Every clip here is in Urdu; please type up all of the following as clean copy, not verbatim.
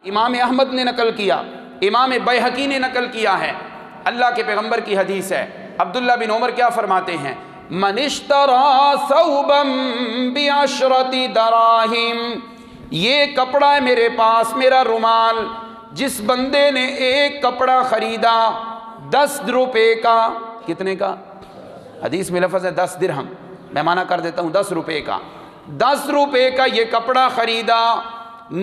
امام احمد نے نقل کیا، امام بیہقی نے نقل کیا ہے، اللہ کے پیغمبر کی حدیث ہے۔ عبداللہ بن عمر کیا فرماتے ہیں؟ من اشترى ثوبا بعشرۃ دراہم، یہ کپڑا ہے میرے پاس، میرا رومال، جس بندے نے ایک کپڑا خریدا 10 روپے کا، کتنے کا؟ حدیث میں لفظ ہے 10 درہم، میں معنی کر دیتا ہوں 10 روپے کا، 10 روپے کا یہ کپڑا خریدا،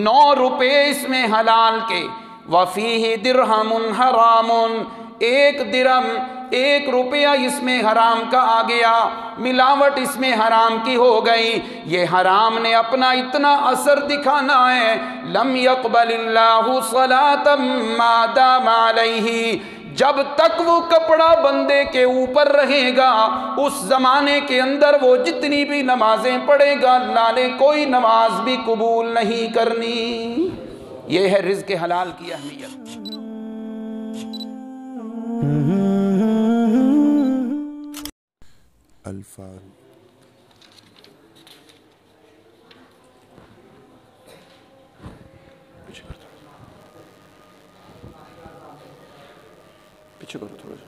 9 روپے اس میں حلال کے، وفیہ درہم حرام، 1 درہم 1 روپیہ اس میں حرام کا آ گیا، ملاوٹ اس میں حرام کی ہو گئی، یہ حرام نے اپنا اتنا اثر دکھانا ہے، لم يقبل اللہ صلاۃ ما دام علیہ، جب تک وہ کپڑا بندے کے اوپر رہے گا اس زمانے کے اندر وہ جتنی بھی نمازیں پڑھے گا اللہ نے کوئی نماز بھی قبول نہیں کرنی۔ یہ ہے رزق حلال کی اہمیت۔ الفاظ پیچھے کرو تھوڑا سا۔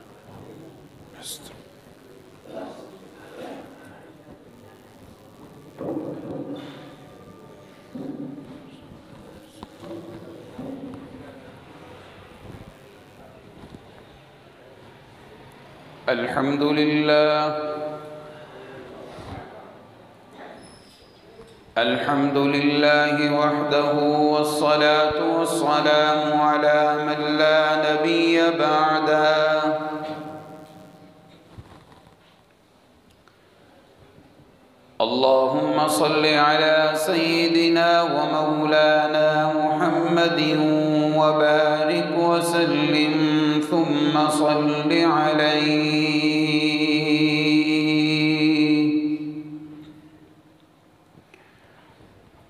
الحمد للہ الحمد للہ وحدہ والصلاة والسلام علی من لا نبی بعدہ۔ اللہم صل علی سیدنا ومولانا محمد وبارک وسلم ثم صل علیہ۔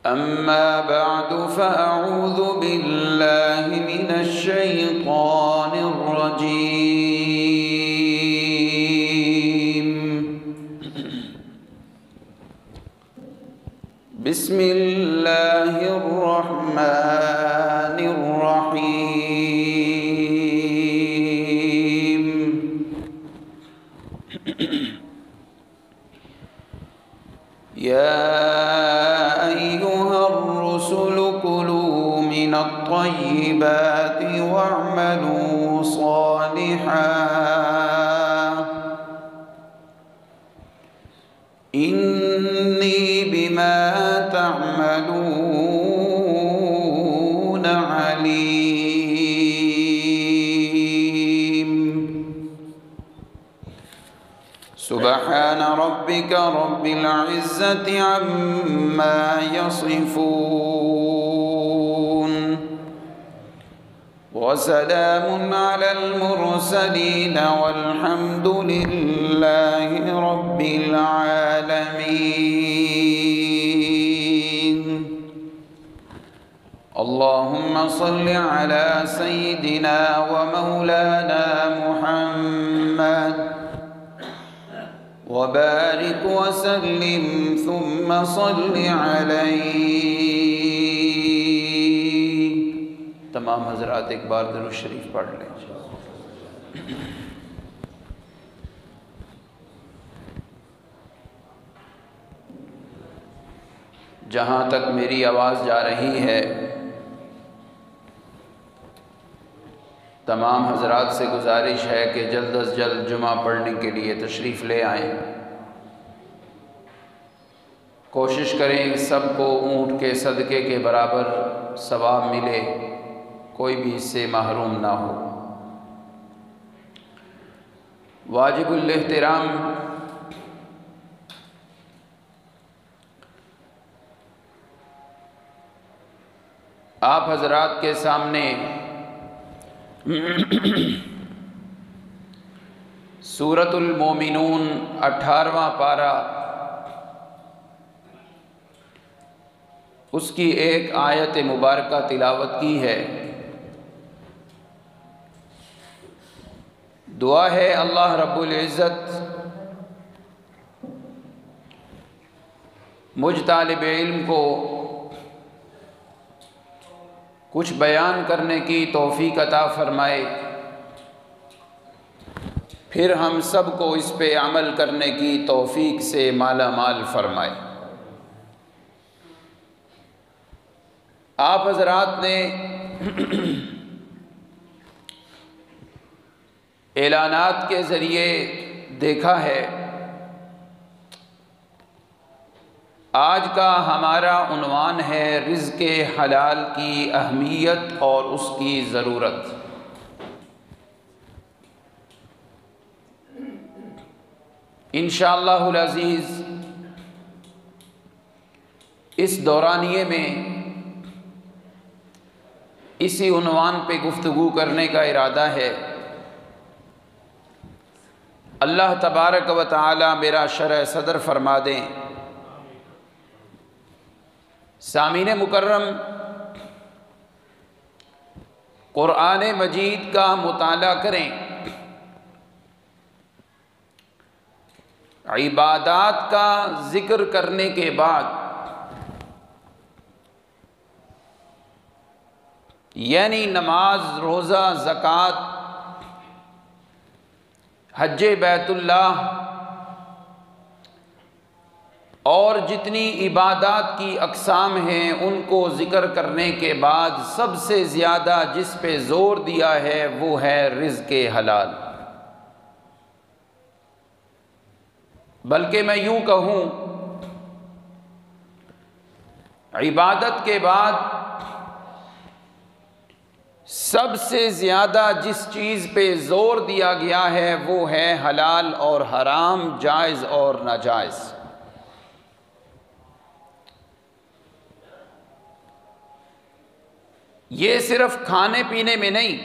اما بعد فاعوذ باللہ من الشیطان الرجیم۔ بسم اللہ الرحمن الرحیم۔ یا ایہا الرسل کلوا من الطیبات واعملوا صالحا انی بما تعملون علیم۔ سبحان ربک رب العزة عما یصفون وسلام علی المرسلین والحمد للہ رب العالمین۔ اللہم صل علی سیدنا ومولانا محمد وبارک وسلم ثم صل علیہ۔ تمام حضرات ایک بار درود شریف پڑھ لیں۔ جہاں تک میری آواز جا رہی ہے تمام حضرات سے گزارش ہے کہ جلد از جلد جمعہ پڑھنے کے لیے تشریف لے آئیں۔ کوشش کریں سب کو اونٹ کے صدقے کے برابر ثواب ملے، کوئی بھی اس سے محروم نہ ہو۔ واجب الاحترام آپ حضرات کے سامنے سورۃ المومنون 18واں پارہ، اس کی ایک آیت مبارکہ تلاوت کی ہے۔ دعا ہے اللہ رب العزت مجھ طالب علم کو کچھ بیان کرنے کی توفیق عطا فرمائے، پھر ہم سب کو اس پہ عمل کرنے کی توفیق سے مالا مال فرمائے۔ آپ حضرات نے اعلانات کے ذریعے دیکھا ہے، آج کا ہمارا عنوان ہے رزق حلال کی اہمیت اور اس کی ضرورت۔ انشاءاللہ العزیز اس دورانیے میں اسی عنوان پہ گفتگو کرنے کا ارادہ ہے۔ اللہ تبارک و تعالی میرا شرح صدر فرما دیں۔ سامعین مکرم، قرآن مجید کا مطالعہ کریں، عبادات کا ذکر کرنے کے بعد یعنی نماز، روزہ، زکوٰۃ، حج بیت اللہ اور جتنی عبادات کی اقسام ہیں ان کو ذکر کرنے کے بعد سب سے زیادہ جس پہ زور دیا ہے وہ ہے رزق حلال۔ بلکہ میں یوں کہوں، عبادت کے بعد سب سے زیادہ جس چیز پہ زور دیا گیا ہے وہ ہے حلال اور حرام، جائز اور ناجائز۔ یہ صرف کھانے پینے میں نہیں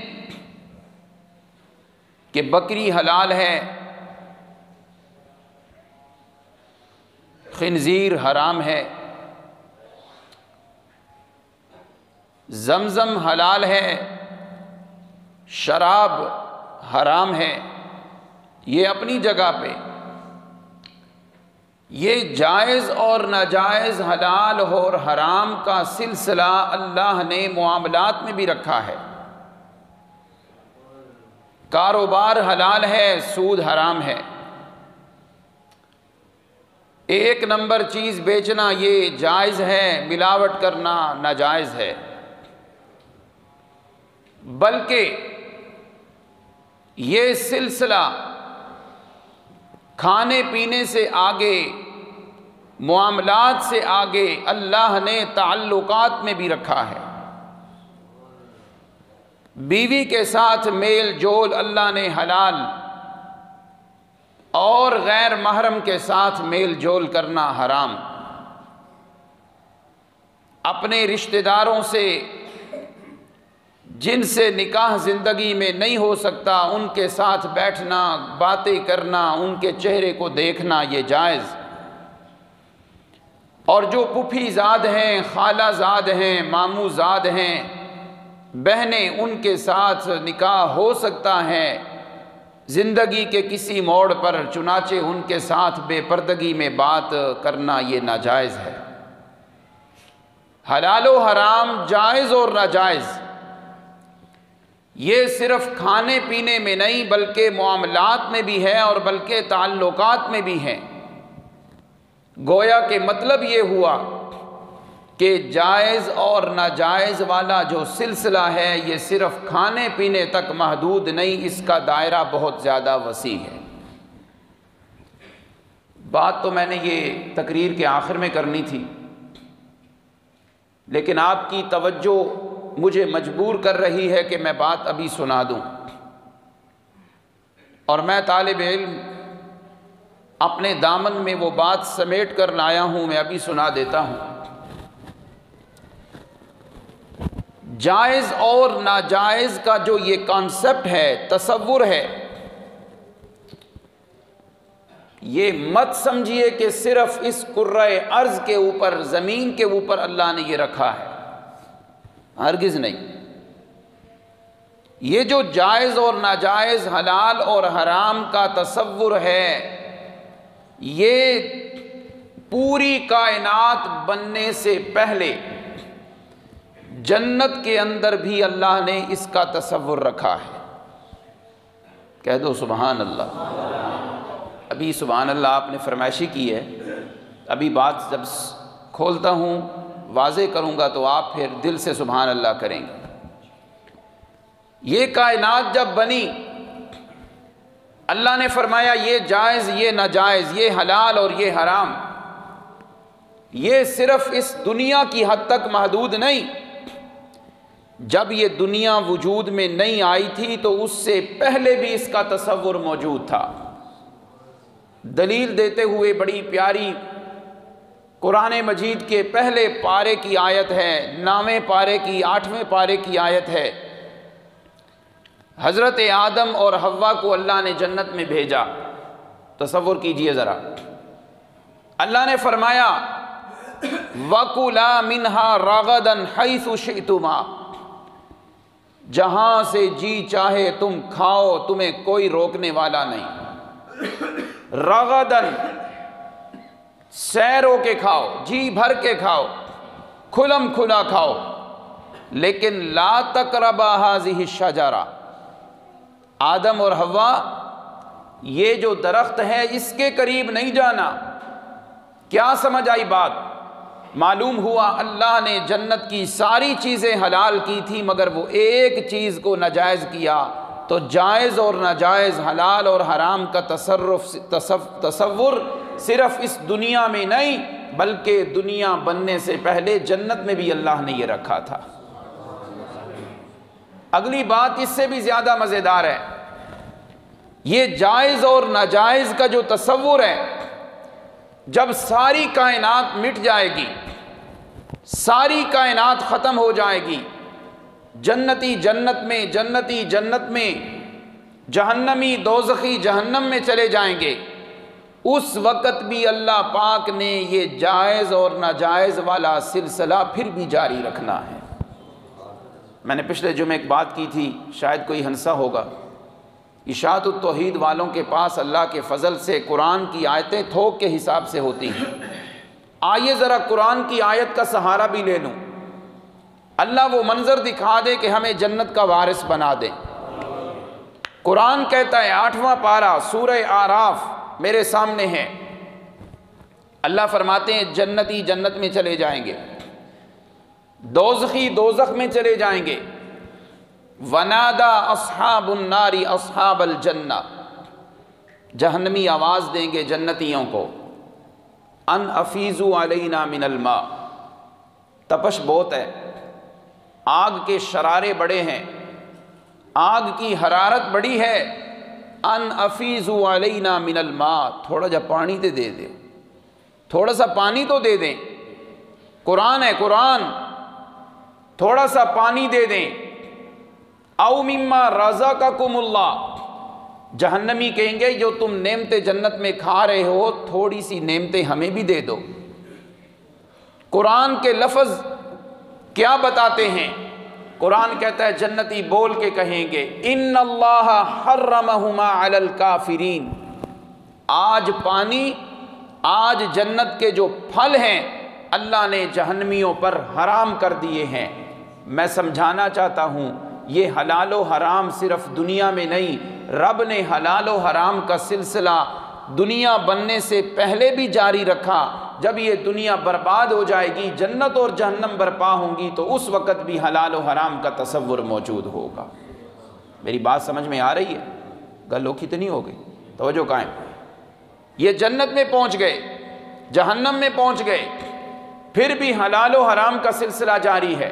کہ بکری حلال ہے، خنزیر حرام ہے، زمزم حلال ہے، شراب حرام ہے، یہ اپنی جگہ پہ۔ یہ جائز اور ناجائز، حلال اور حرام کا سلسلہ اللہ نے معاملات میں بھی رکھا ہے۔ کاروبار حلال ہے، سود حرام ہے۔ ایک نمبر چیز بیچنا یہ جائز ہے، ملاوٹ کرنا ناجائز ہے۔ بلکہ یہ سلسلہ کھانے پینے سے آگے، معاملات سے آگے اللہ نے تعلقات میں بھی رکھا ہے۔ بیوی کے ساتھ میل جول اللہ نے حلال، اور غیر محرم کے ساتھ میل جول کرنا حرام۔ اپنے رشتہ داروں سے جن سے نکاح زندگی میں نہیں ہو سکتا ان کے ساتھ بیٹھنا، باتیں کرنا، ان کے چہرے کو دیکھنا یہ جائز۔ اور جو پھوپھی زاد ہیں، خالہ زاد ہیں، ماموں زاد ہیں، بہنیں، ان کے ساتھ نکاح ہو سکتا ہے زندگی کے کسی موڑ پر، چنانچہ ان کے ساتھ بے پردگی میں بات کرنا یہ ناجائز ہے۔ حلال و حرام، جائز اور ناجائز، یہ صرف کھانے پینے میں نہیں بلکہ معاملات میں بھی ہے اور بلکہ تعلقات میں بھی ہے۔ گویا کہ مطلب یہ ہوا کہ جائز اور ناجائز والا جو سلسلہ ہے یہ صرف کھانے پینے تک محدود نہیں، اس کا دائرہ بہت زیادہ وسیع ہے۔ بات تو میں نے یہ تقریر کے آخر میں کرنی تھی، لیکن آپ کی توجہ مجھے مجبور کر رہی ہے کہ میں بات ابھی سنا دوں، اور میں طالب علم اپنے دامن میں وہ بات سمیٹ کر لایا ہوں، میں ابھی سنا دیتا ہوں۔ جائز اور ناجائز کا جو یہ کانسیپٹ ہے، تصور ہے، یہ مت سمجھیے کہ صرف اس کرۂ ارض کے اوپر، زمین کے اوپر اللہ نے یہ رکھا ہے، ہرگز نہیں۔ یہ جو جائز اور ناجائز، حلال اور حرام کا تصور ہے، یہ پوری کائنات بننے سے پہلے جنت کے اندر بھی اللہ نے اس کا تصور رکھا ہے۔ کہہ دو سبحان اللہ۔ ابھی سبحان اللہ آپ نے فرمائشی کی ہے، ابھی بات جب کھولتا ہوں واضح کروں گا تو آپ پھر دل سے سبحان اللہ کریں گے۔ یہ کائنات جب بنی، اللہ نے فرمایا یہ جائز، یہ ناجائز، یہ حلال اور یہ حرام، یہ صرف اس دنیا کی حد تک محدود نہیں۔ جب یہ دنیا وجود میں نہیں آئی تھی تو اس سے پہلے بھی اس کا تصور موجود تھا۔ دلیل دیتے ہوئے بڑی پیاری قرآن مجید کے پہلے پارے کی آیت ہے، 9ویں پارے کی 8ویں پارے کی آیت ہے۔ حضرت آدم اور حوا کو اللہ نے جنت میں بھیجا، تصور کیجئے ذرا۔ اللہ نے فرمایا وَكُلَا مِنْهَا رَغَدًا حَيْثُ شِئْتُمَا، جہاں سے جی چاہے تم کھاؤ، تمہیں کوئی روکنے والا نہیں۔ رغدن، سیر ہو کے کھاؤ، جی بھر کے کھاؤ، کھلم کھلا کھاؤ، لیکن لا تقربا هذه الشجرہ، آدم اور حوا یہ جو درخت ہے اس کے قریب نہیں جانا۔ کیا سمجھ آئی بات؟ معلوم ہوا اللہ نے جنت کی ساری چیزیں حلال کی تھی مگر وہ ایک چیز کو ناجائز کیا، تو جائز اور ناجائز، حلال اور حرام کا تصور صرف اس دنیا میں نہیں بلکہ دنیا بننے سے پہلے جنت میں بھی اللہ نے یہ رکھا تھا۔ اگلی بات اس سے بھی زیادہ مزیدار ہے، یہ جائز اور ناجائز کا جو تصور ہے، جب ساری کائنات مٹ جائے گی، ساری کائنات ختم ہو جائے گی، جنتی جنت میں، جنتی جنت میں، جہنمی دوزخی جہنم میں چلے جائیں گے، اس وقت بھی اللہ پاک نے یہ جائز اور ناجائز والا سلسلہ پھر بھی جاری رکھنا ہے۔ میں نے پچھلے جمعے ایک بات کی تھی، شاید کوئی ہنسا ہوگا، اشاعت التوحید والوں کے پاس اللہ کے فضل سے قرآن کی آیتیں تھوک کے حساب سے ہوتی ہیں۔ آئیے ذرا قرآن کی آیت کا سہارا بھی لے لوں، اللہ وہ منظر دکھا دے کہ ہمیں جنت کا وارث بنا دے۔ قرآن کہتا ہے 8واں پارہ سورہ اعراف میرے سامنے ہے، اللہ فرماتے ہیں جنتی جنت میں چلے جائیں گے، دوزخی دوزخ میں چلے جائیں گے۔ وَنَادَا أَصْحَابُ النَّارِ أَصْحَابَ الْجَنَّةِ، جہنمی آواز دیں گے جنتیوں کو، ان افیزوا علینا من الماء، تپش بہت ہے، آگ کے شرارے بڑے ہیں، آگ کی حرارت بڑی ہے، ان افیزوا علینا من الماء، تھوڑا جا پانی تے دے دیں، تھوڑا سا پانی تو دے دیں، قرآن ہے قرآن، تھوڑا سا پانی دے دیں۔ او مما رزقکم اللہ، جہنمی کہیں گے جو تم نعمتیں جنت میں کھا رہے ہو تھوڑی سی نعمتیں ہمیں بھی دے دو۔ قرآن کے لفظ کیا بتاتے ہیں؟ قرآن کہتا ہے جنتی بول کے کہیں گے ان اللہ حرمہما علی الکافرین، آج پانی، آج جنت کے جو پھل ہیں اللہ نے جہنمیوں پر حرام کر دیے ہیں۔ میں سمجھانا چاہتا ہوں یہ حلال و حرام صرف دنیا میں نہیں، رب نے حلال و حرام کا سلسلہ دنیا بننے سے پہلے بھی جاری رکھا۔ جب یہ دنیا برباد ہو جائے گی، جنت اور جہنم برپا ہوں گی، تو اس وقت بھی حلال و حرام کا تصور موجود ہوگا۔ میری بات سمجھ میں آ رہی ہے؟ گلو کتنی ہو گئی؟ توجہ قائم۔ یہ جنت میں پہنچ گئے، جہنم میں پہنچ گئے، پھر بھی حلال و حرام کا سلسلہ جاری ہے۔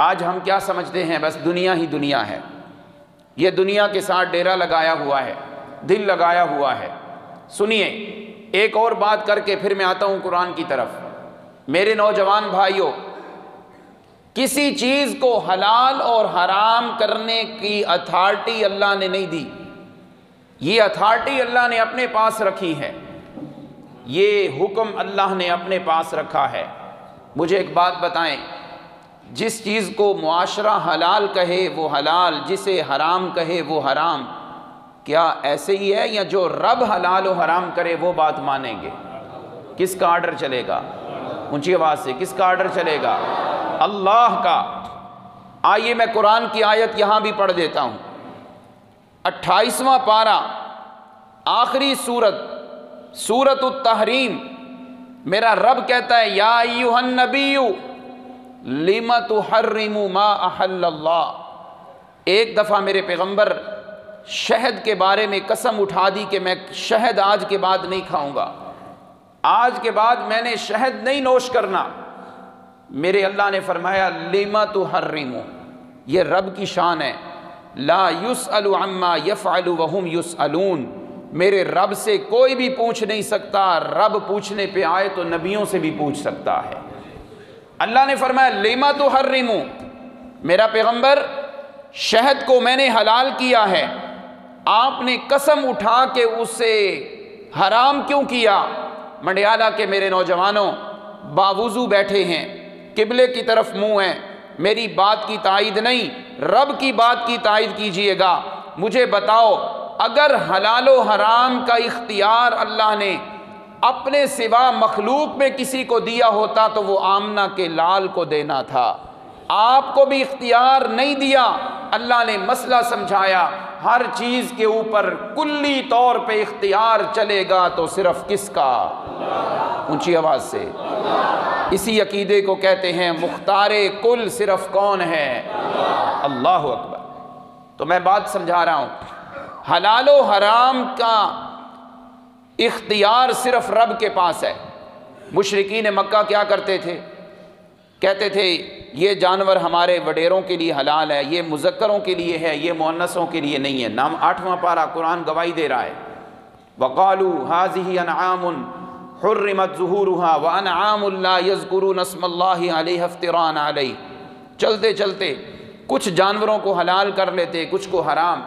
آج ہم کیا سمجھتے ہیں؟ بس دنیا ہی دنیا ہے، یہ دنیا کے ساتھ ڈیرا لگایا ہوا ہے، دل لگایا ہوا ہے۔ سنیے ایک اور بات کر کے پھر میں آتا ہوں قرآن کی طرف۔ میرے نوجوان بھائیوں، کسی چیز کو حلال اور حرام کرنے کی اتھارٹی اللہ نے نہیں دی، یہ اتھارٹی اللہ نے اپنے پاس رکھی ہے، یہ حکم اللہ نے اپنے پاس رکھا ہے۔ مجھے ایک بات بتائیں، جس چیز کو معاشرہ حلال کہے وہ حلال، جسے حرام کہے وہ حرام، کیا ایسے ہی ہے یا جو رب حلال و حرام کرے وہ بات مانیں گے؟ کس کا آرڈر چلے گا؟ اونچی آواز سے، کس کا آرڈر چلے گا؟ اللہ کا۔ آئیے میں قرآن کی آیت یہاں بھی پڑھ دیتا ہوں، 28واں پارہ، آخری سورۃ التحریم۔ میرا رب کہتا ہے یا ایھا النبی لم تحرم ما احل اللہ۔ ایک دفعہ میرے پیغمبر شہد کے بارے میں قسم اٹھا دی کہ میں شہد آج کے بعد نہیں کھاؤں گا، آج کے بعد میں نے شہد نہیں نوش کرنا۔ میرے اللہ نے فرمایا لم تحرم، یہ رب کی شان ہے، لا یسأل عما یفعل وہم یسألون۔ میرے رب سے کوئی بھی پوچھ نہیں سکتا، رب پوچھنے پہ آئے تو نبیوں سے بھی پوچھ سکتا ہے۔ اللہ نے فرمایا لم تحرم، میرا پیغمبر شہد کو میں نے حلال کیا ہے، آپ نے قسم اٹھا کے اسے حرام کیوں کیا؟ منڈیالہ کے میرے نوجوانوں باوضو بیٹھے ہیں، قبلے کی طرف منہ ہیں، میری بات کی تائید نہیں، رب کی بات کی تائید کیجئے گا۔ مجھے بتاؤ، اگر حلال و حرام کا اختیار اللہ نے اپنے سوا مخلوق میں کسی کو دیا ہوتا تو وہ آمنہ کے لال کو دینا تھا۔ آپ کو بھی اختیار نہیں دیا، اللہ نے مسئلہ سمجھایا۔ ہر چیز کے اوپر کلی طور پہ اختیار چلے گا تو صرف کس کا؟ اونچی آواز سے۔ اسی عقیدے کو کہتے ہیں مختار کل صرف کون ہے؟ اللہ اکبر۔ تو میں بات سمجھا رہا ہوں، حلال و حرام کا اختیار صرف رب کے پاس ہے۔ مشرکین مکہ کیا کرتے تھے؟ کہتے تھے یہ جانور ہمارے وڈیروں کے لیے حلال ہے، یہ مذکروں کے لیے ہے، یہ مؤنثوں کے لیے نہیں ہے۔ نام 8واں پارہ قرآن گواہی دے رہا ہے، وَقَالُوا هَٰذِهِ أَنْعَامٌ حُرِّمَتْ ظُهُورُهَا وَأَنْعَامٌ لَا يَذْكُرُونَ اسْمَ اللَّهِ عَلَيْهَا افْتِرَاءً عَلَيْهِ۔ چلتے چلتے کچھ جانوروں کو حلال کر لیتے، کچھ کو حرام۔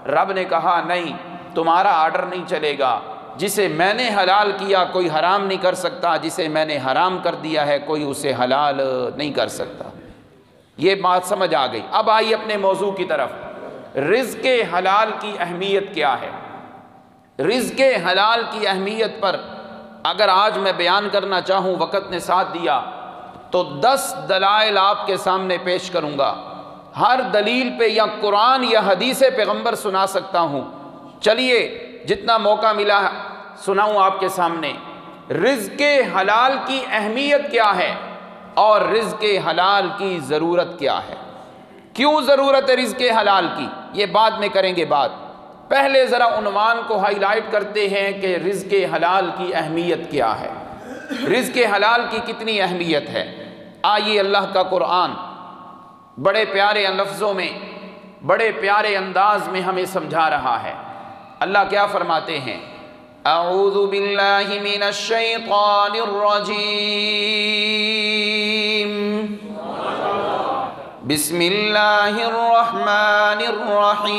رب نے کہا نہیں، تمہارا آرڈر نہیں چلے گا، جسے میں نے حلال کیا کوئی حرام نہیں کر سکتا، جسے میں نے حرام کر دیا ہے کوئی اسے حلال نہیں کر سکتا۔ یہ بات سمجھ آ گئی۔ اب آئیے اپنے موضوع کی طرف۔ رزق حلال کی اہمیت کیا ہے؟ رزق حلال کی اہمیت پر اگر آج میں بیان کرنا چاہوں، وقت نے ساتھ دیا تو 10 دلائل آپ کے سامنے پیش کروں گا۔ ہر دلیل پہ یا قرآن یا حدیث پیغمبر سنا سکتا ہوں۔ چلیے جتنا موقع ملا سناؤں آپ کے سامنے۔ رزق حلال کی اہمیت کیا ہے اور رزق حلال کی ضرورت کیا ہے؟ کیوں ضرورت ہے رزق حلال کی؟ یہ بعد میں کریں گے بات۔ پہلے ذرا عنوان کو ہائی لائٹ کرتے ہیں کہ رزق حلال کی اہمیت کیا ہے، رزق حلال کی کتنی اہمیت ہے۔ آئیے اللہ کا قرآن بڑے پیارے لفظوں میں، بڑے پیارے انداز میں ہمیں سمجھا رہا ہے۔ اللہ کیا فرماتے ہیں؟ اعوذ باللہ من الشیطان الرجیم، بسم اللہ الرحمن الرحیم،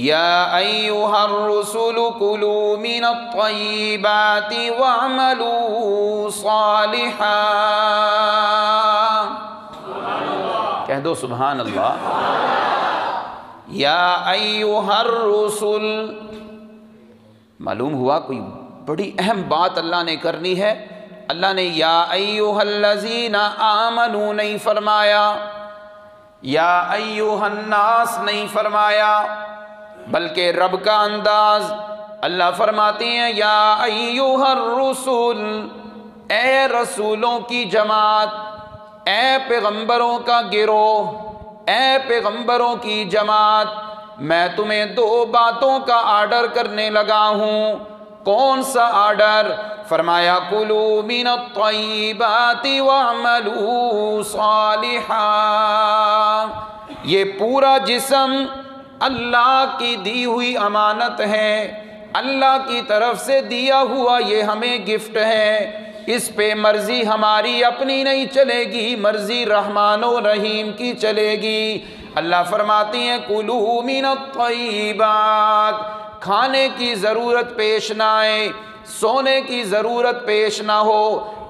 یا ایھا الرسل کلوا من الطیبات واعملوا صالحا۔ کہہ دو سبحان اللہ۔ یا ایھا الرسل، معلوم ہوا کوئی بڑی اہم بات اللہ نے کرنی ہے۔ اللہ نے یا ایھا الذین آمنوا نہیں فرمایا، یا ایھا الناس نہیں فرمایا، بلکہ رب کا انداز۔ اللہ فرماتے ہیں یا ایھا الرسل، اے رسولوں کی جماعت، اے پیغمبروں کا گروہ، اے پیغمبروں کی جماعت، میں تمہیں 2 باتوں کا آرڈر کرنے لگا ہوں۔ کون سا آرڈر؟ فرمایا کلوا من الطیبات واعملوا صالحا۔ یہ پورا جسم اللہ کی دی ہوئی امانت ہے، اللہ کی طرف سے دیا ہوا یہ ہمیں گفٹ ہے۔ اس پہ مرضی ہماری اپنی نہیں چلے گی، مرضی رحمان و رحیم کی چلے گی۔ اللہ فرماتے ہیں کلوا من الطیبات، کھانے کی ضرورت پیش نہ آئے، سونے کی ضرورت پیش نہ ہو،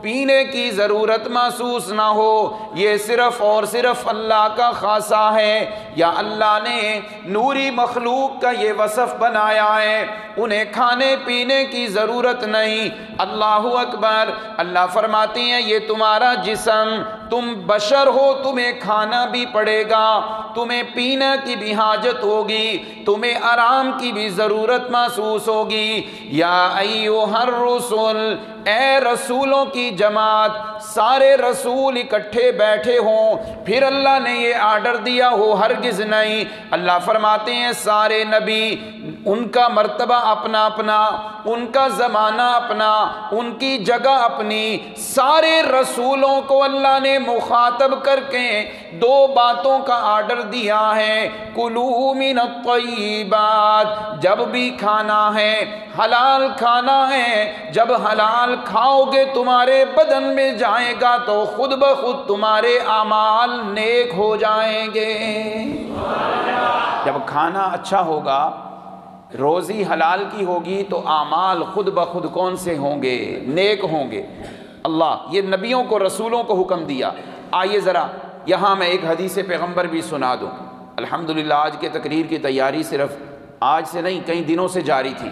پینے کی ضرورت محسوس نہ ہو، یہ صرف اور صرف اللہ کا خاصہ ہے، یا اللہ نے نوری مخلوق کا یہ وصف بنایا ہے انہیں کھانے پینے کی ضرورت نہیں۔ اللہ اکبر۔ اللہ فرماتی ہیں یہ تمہارا جسم، تم بشر ہو، تمہیں کھانا بھی پڑے گا، تمہیں پینے کی بھی حاجت ہوگی، تمہیں آرام کی بھی ضرورت محسوس ہوگی۔ یا ایھا الرسل، اے رسولوں کی جماعت، سارے رسول اکٹھے بیٹھے ہوں پھر اللہ نے یہ آرڈر دیا ہو، ہرگز نہیں۔ اللہ فرماتے ہیں سارے نبی، ان کا مرتبہ اپنا اپنا، ان کا زمانہ اپنا، ان کی جگہ اپنی، سارے رسولوں کو اللہ نے مخاطب کر کے دو باتوں کا آرڈر دیا ہے۔ کلوا من الطیبات، جب بھی کھانا ہے حلال کھانا ہے، جب حلال کھاؤ گے تمہارے بدن میں جائے گا تو خود بخود تمہارے اعمال نیک ہو جائیں گے۔ جب کھانا اچھا ہوگا، روزی حلال کی ہوگی تو اعمال خود بخود کون سے ہوں گے؟ نیک ہوں گے۔ اللہ یہ نبیوں کو رسولوں کو حکم دیا۔ آئیے ذرا یہاں میں ایک حدیث پیغمبر بھی سنا دوں۔ الحمدللہ آج کے تقریر کی تیاری صرف آج سے نہیں کئی دنوں سے جاری تھی،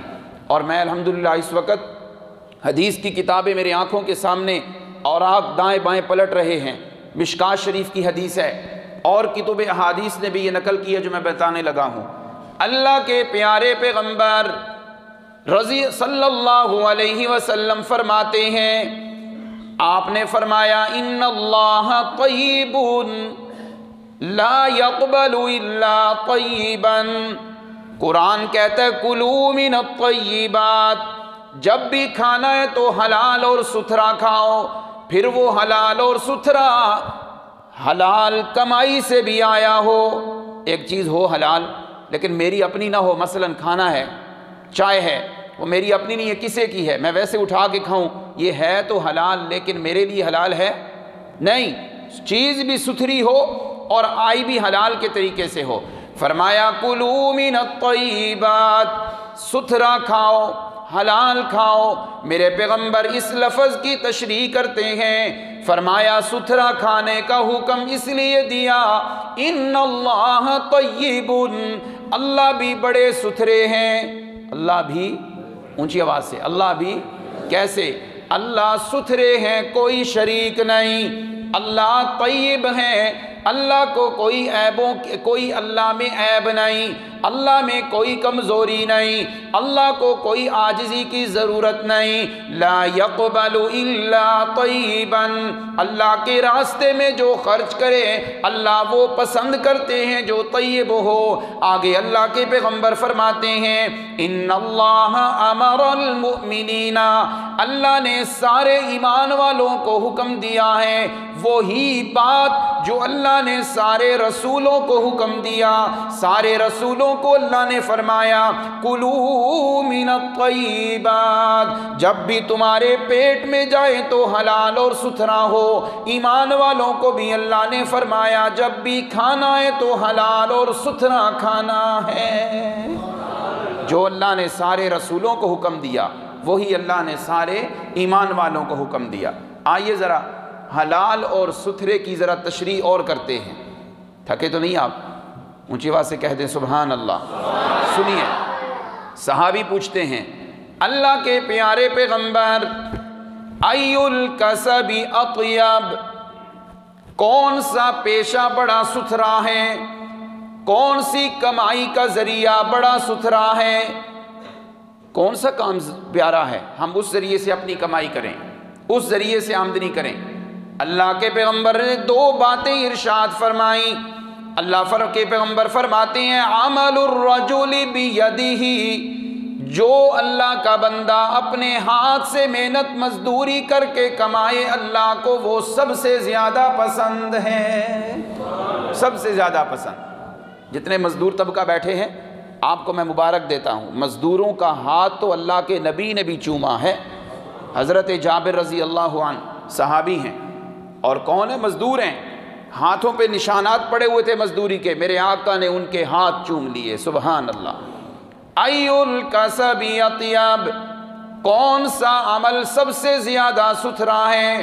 اور میں الحمدللہ اس وقت حدیث کی کتابیں میرے آنکھوں کے سامنے اور آپ دائیں بائیں پلٹ رہے ہیں۔ مشکات شریف کی حدیث ہے اور کتب احادیث نے بھی یہ نقل کی ہے جو میں بتانے لگا ہوں۔ اللہ کے پیارے پیغمبر رضی صلی اللہ علیہ وسلم فرماتے ہیں، آپ نے فرمایا ان اللہ طیب لا يقبل الا طیبا۔ قرآن کہتا ہے کلوا من الطیبات، جب بھی کھانا ہے تو حلال اور ستھرا کھاؤ، پھر وہ حلال اور ستھرا حلال کمائی سے بھی آیا ہو۔ ایک چیز ہو حلال لیکن میری اپنی نہ ہو، مثلا کھانا ہے، چائے ہے، وہ میری اپنی نہیں ہے، کسے کی ہے، میں ویسے اٹھا کے کھاؤں، یہ ہے تو حلال لیکن میرے لیے حلال ہے نہیں، چیز بھی ستھری ہو اور آئی بھی حلال کے طریقے سے ہو۔ فرمایا کلوا من الطیبات، ستھرا کھاؤ، حلال کھاؤ۔ میرے پیغمبر اس لفظ کی تشریح کرتے ہیں، فرمایا ستھرا کھانے کا حکم اس لیے دیا ان اللہ طیب، اللہ بھی بڑے ستھرے ہیں۔ اللہ بھی، اونچی آواز سے، اللہ بھی کیسے؟ اللہ ستھرے ہیں، کوئی شریک نہیں، اللہ طیب ہیں، اللہ کو کوئی اللہ میں عیب نہیں، اللہ میں کوئی کمزوری نہیں، اللہ کو کوئی عاجزی کی ضرورت نہیں۔ لا يقبل الا طیبا، اللہ کے راستے میں جو خرچ کرے اللہ وہ پسند کرتے ہیں جو طیب ہو۔ آگے اللہ کے پیغمبر فرماتے ہیں ان اللہ امر المؤمنین، اللہ نے سارے ایمان والوں کو حکم دیا ہے، وہی بات جو اللہ نے سارے رسولوں کو حکم دیا۔ سارے رسولوں کو اللہ نے فرمایا کلوا من الطیبات، جب بھی تمہارے پیٹ میں جائے تو حلال اور ستھرا ہو۔ ایمان والوں کو بھی اللہ نے فرمایا جب بھی کھانا ہے تو حلال اور ستھرا کھانا ہے۔ جو اللہ نے سارے رسولوں کو حکم دیا وہی اللہ نے سارے ایمان والوں کو حکم دیا۔ آئیے ذرا حلال اور ستھرے کی ذرا تشریح اور کرتے ہیں۔ تھکے تو نہیں آپ؟ اونچی آواز سے کہہ دیں سبحان اللہ۔ سنیے، صحابی پوچھتے ہیں اللہ کے پیارے پیغمبر ای الکسب اطیب، کون سا پیشہ بڑا ستھرا ہے، کون سی کمائی کا ذریعہ بڑا ستھرا ہے، کون سا کام پیارا ہے ہم اس ذریعے سے اپنی کمائی کریں، اس ذریعے سے آمدنی کریں۔ اللہ کے پیغمبر نے دو باتیں ارشاد فرمائیں۔ اللہ کے پیغمبر فرماتے ہیں عمل الرجل بیدہ، جو اللہ کا بندہ اپنے ہاتھ سے محنت مزدوری کر کے کمائے اللہ کو وہ سب سے زیادہ پسند ہے، سب سے زیادہ پسند۔ جتنے مزدور طبقہ بیٹھے ہیں آپ کو میں مبارک دیتا ہوں، مزدوروں کا ہاتھ تو اللہ کے نبی نے بھی چوما ہے۔ حضرت جابر رضی اللہ عنہ صحابی ہیں، اور کون ہے؟ مزدور ہیں، ہاتھوں پہ نشانات پڑے ہوئے تھے مزدوری کے، میرے آقا نے ان کے ہاتھ چوم لیے، سبحان اللہ۔ ای الکسب اطیب، کون سا عمل سب سے زیادہ ستھرا ہے،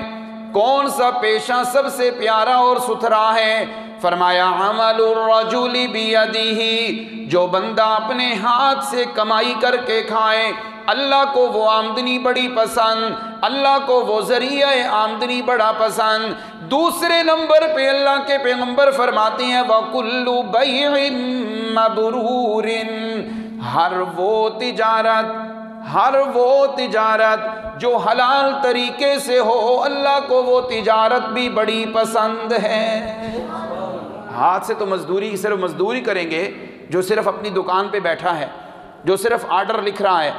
کون سا پیشہ سب سے پیارا اور ستھرا ہے؟ فرمایا عمل الرجل بیدہ، جو بندہ اپنے ہاتھ سے کمائی کر کے کھائے، اللہ کو وہ آمدنی بڑی پسند، اللہ کو وہ ذریعہ آمدنی بڑا پسند۔ دوسرے نمبر پہ اللہ کے پیغمبر فرماتے ہیں وَكُلُّ بَيْعٍ مَبْرُورٍ، ہر وہ تجارت جو حلال طریقے سے ہو، اللہ کو وہ تجارت بھی بڑی پسند ہے۔ ہاتھ سے تو مزدوری صرف مزدوری کریں گے جو صرف اپنی دکان پہ بیٹھا ہے، جو صرف آرڈر لکھ رہا ہے،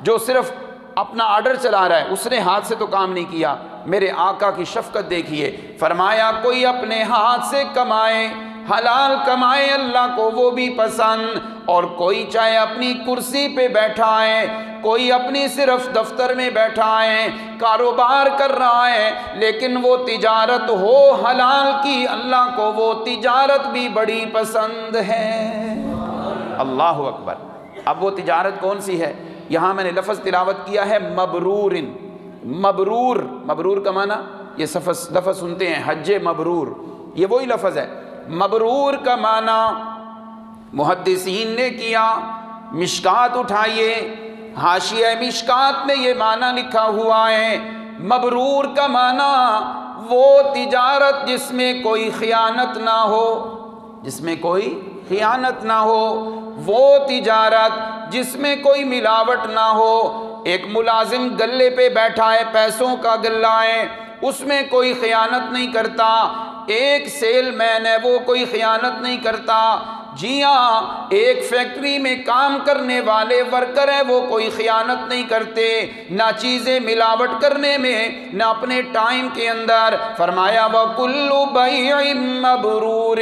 جو صرف اپنا آرڈر چلا رہا ہے، اس نے ہاتھ سے تو کام نہیں کیا۔ میرے آقا کی شفقت دیکھیے، فرمایا کوئی اپنے ہاتھ سے کمائے، حلال کمائے، اللہ کو وہ بھی پسند، اور کوئی چاہے اپنی کرسی پہ بیٹھا ہے، کوئی اپنی صرف دفتر میں بیٹھا ہے، کاروبار کر رہا ہے، لیکن وہ تجارت ہو حلال کی، اللہ کو وہ تجارت بھی بڑی پسند ہے۔ اللہ اکبر۔ اب وہ تجارت کون سی ہے؟ یہاں میں نے لفظ تلاوت کیا ہے مبرور۔ مبرور، مبرور کا معنی، یہ لفظ سنتے ہیں حج مبرور، یہ وہی لفظ ہے۔ مبرور کا معنی محدثین نے کیا، مشکات اٹھائیے، حاشیہ مشکات میں یہ معنی لکھا ہوا ہے، مبرور کا معنی وہ تجارت جس میں کوئی خیانت نہ ہو، جس میں کوئی خیانت نہ ہو، وہ تجارت جس میں کوئی ملاوٹ نہ ہو۔ ایک ملازم گلے پہ بیٹھا ہے، پیسوں کا گلہ ہے، اس میں کوئی خیانت نہیں کرتا۔ ایک سیل مین ہے، وہ کوئی خیانت نہیں کرتا۔ جی ہاں، ایک فیکٹری میں کام کرنے والے ورکر ہیں، وہ کوئی خیانت نہیں کرتے، نہ چیزیں ملاوٹ کرنے میں، نہ اپنے ٹائم کے اندر۔ فرمایا وَكُلُّ بَيْعٍ مَبْرُورٍ،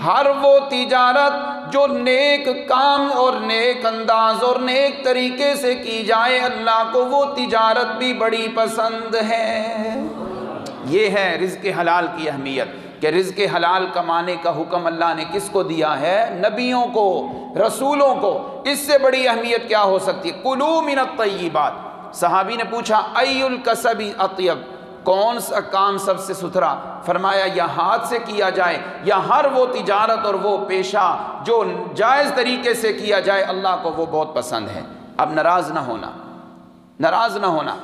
ہر وہ تجارت جو نیک کام اور نیک انداز اور نیک طریقے سے کی جائے، اللہ کو وہ تجارت بھی بڑی پسند ہے۔ یہ ہے رزق حلال کی اہمیت، کہ رزق حلال کمانے کا حکم اللہ نے کس کو دیا ہے؟ نبیوں کو، رسولوں کو۔ اس سے بڑی اہمیت کیا ہو سکتی ہے؟ کلوا من الطیبات۔ صحابی نے پوچھا ای الکسب اطیب، کون سا کام سب سے ستھرا؟ فرمایا یا ہاتھ سے کیا جائے، یا ہر وہ تجارت اور وہ پیشہ جو جائز طریقے سے کیا جائے، اللہ کو وہ بہت پسند ہے۔ اب ناراض نہ ہونا، ناراض نہ ہونا۔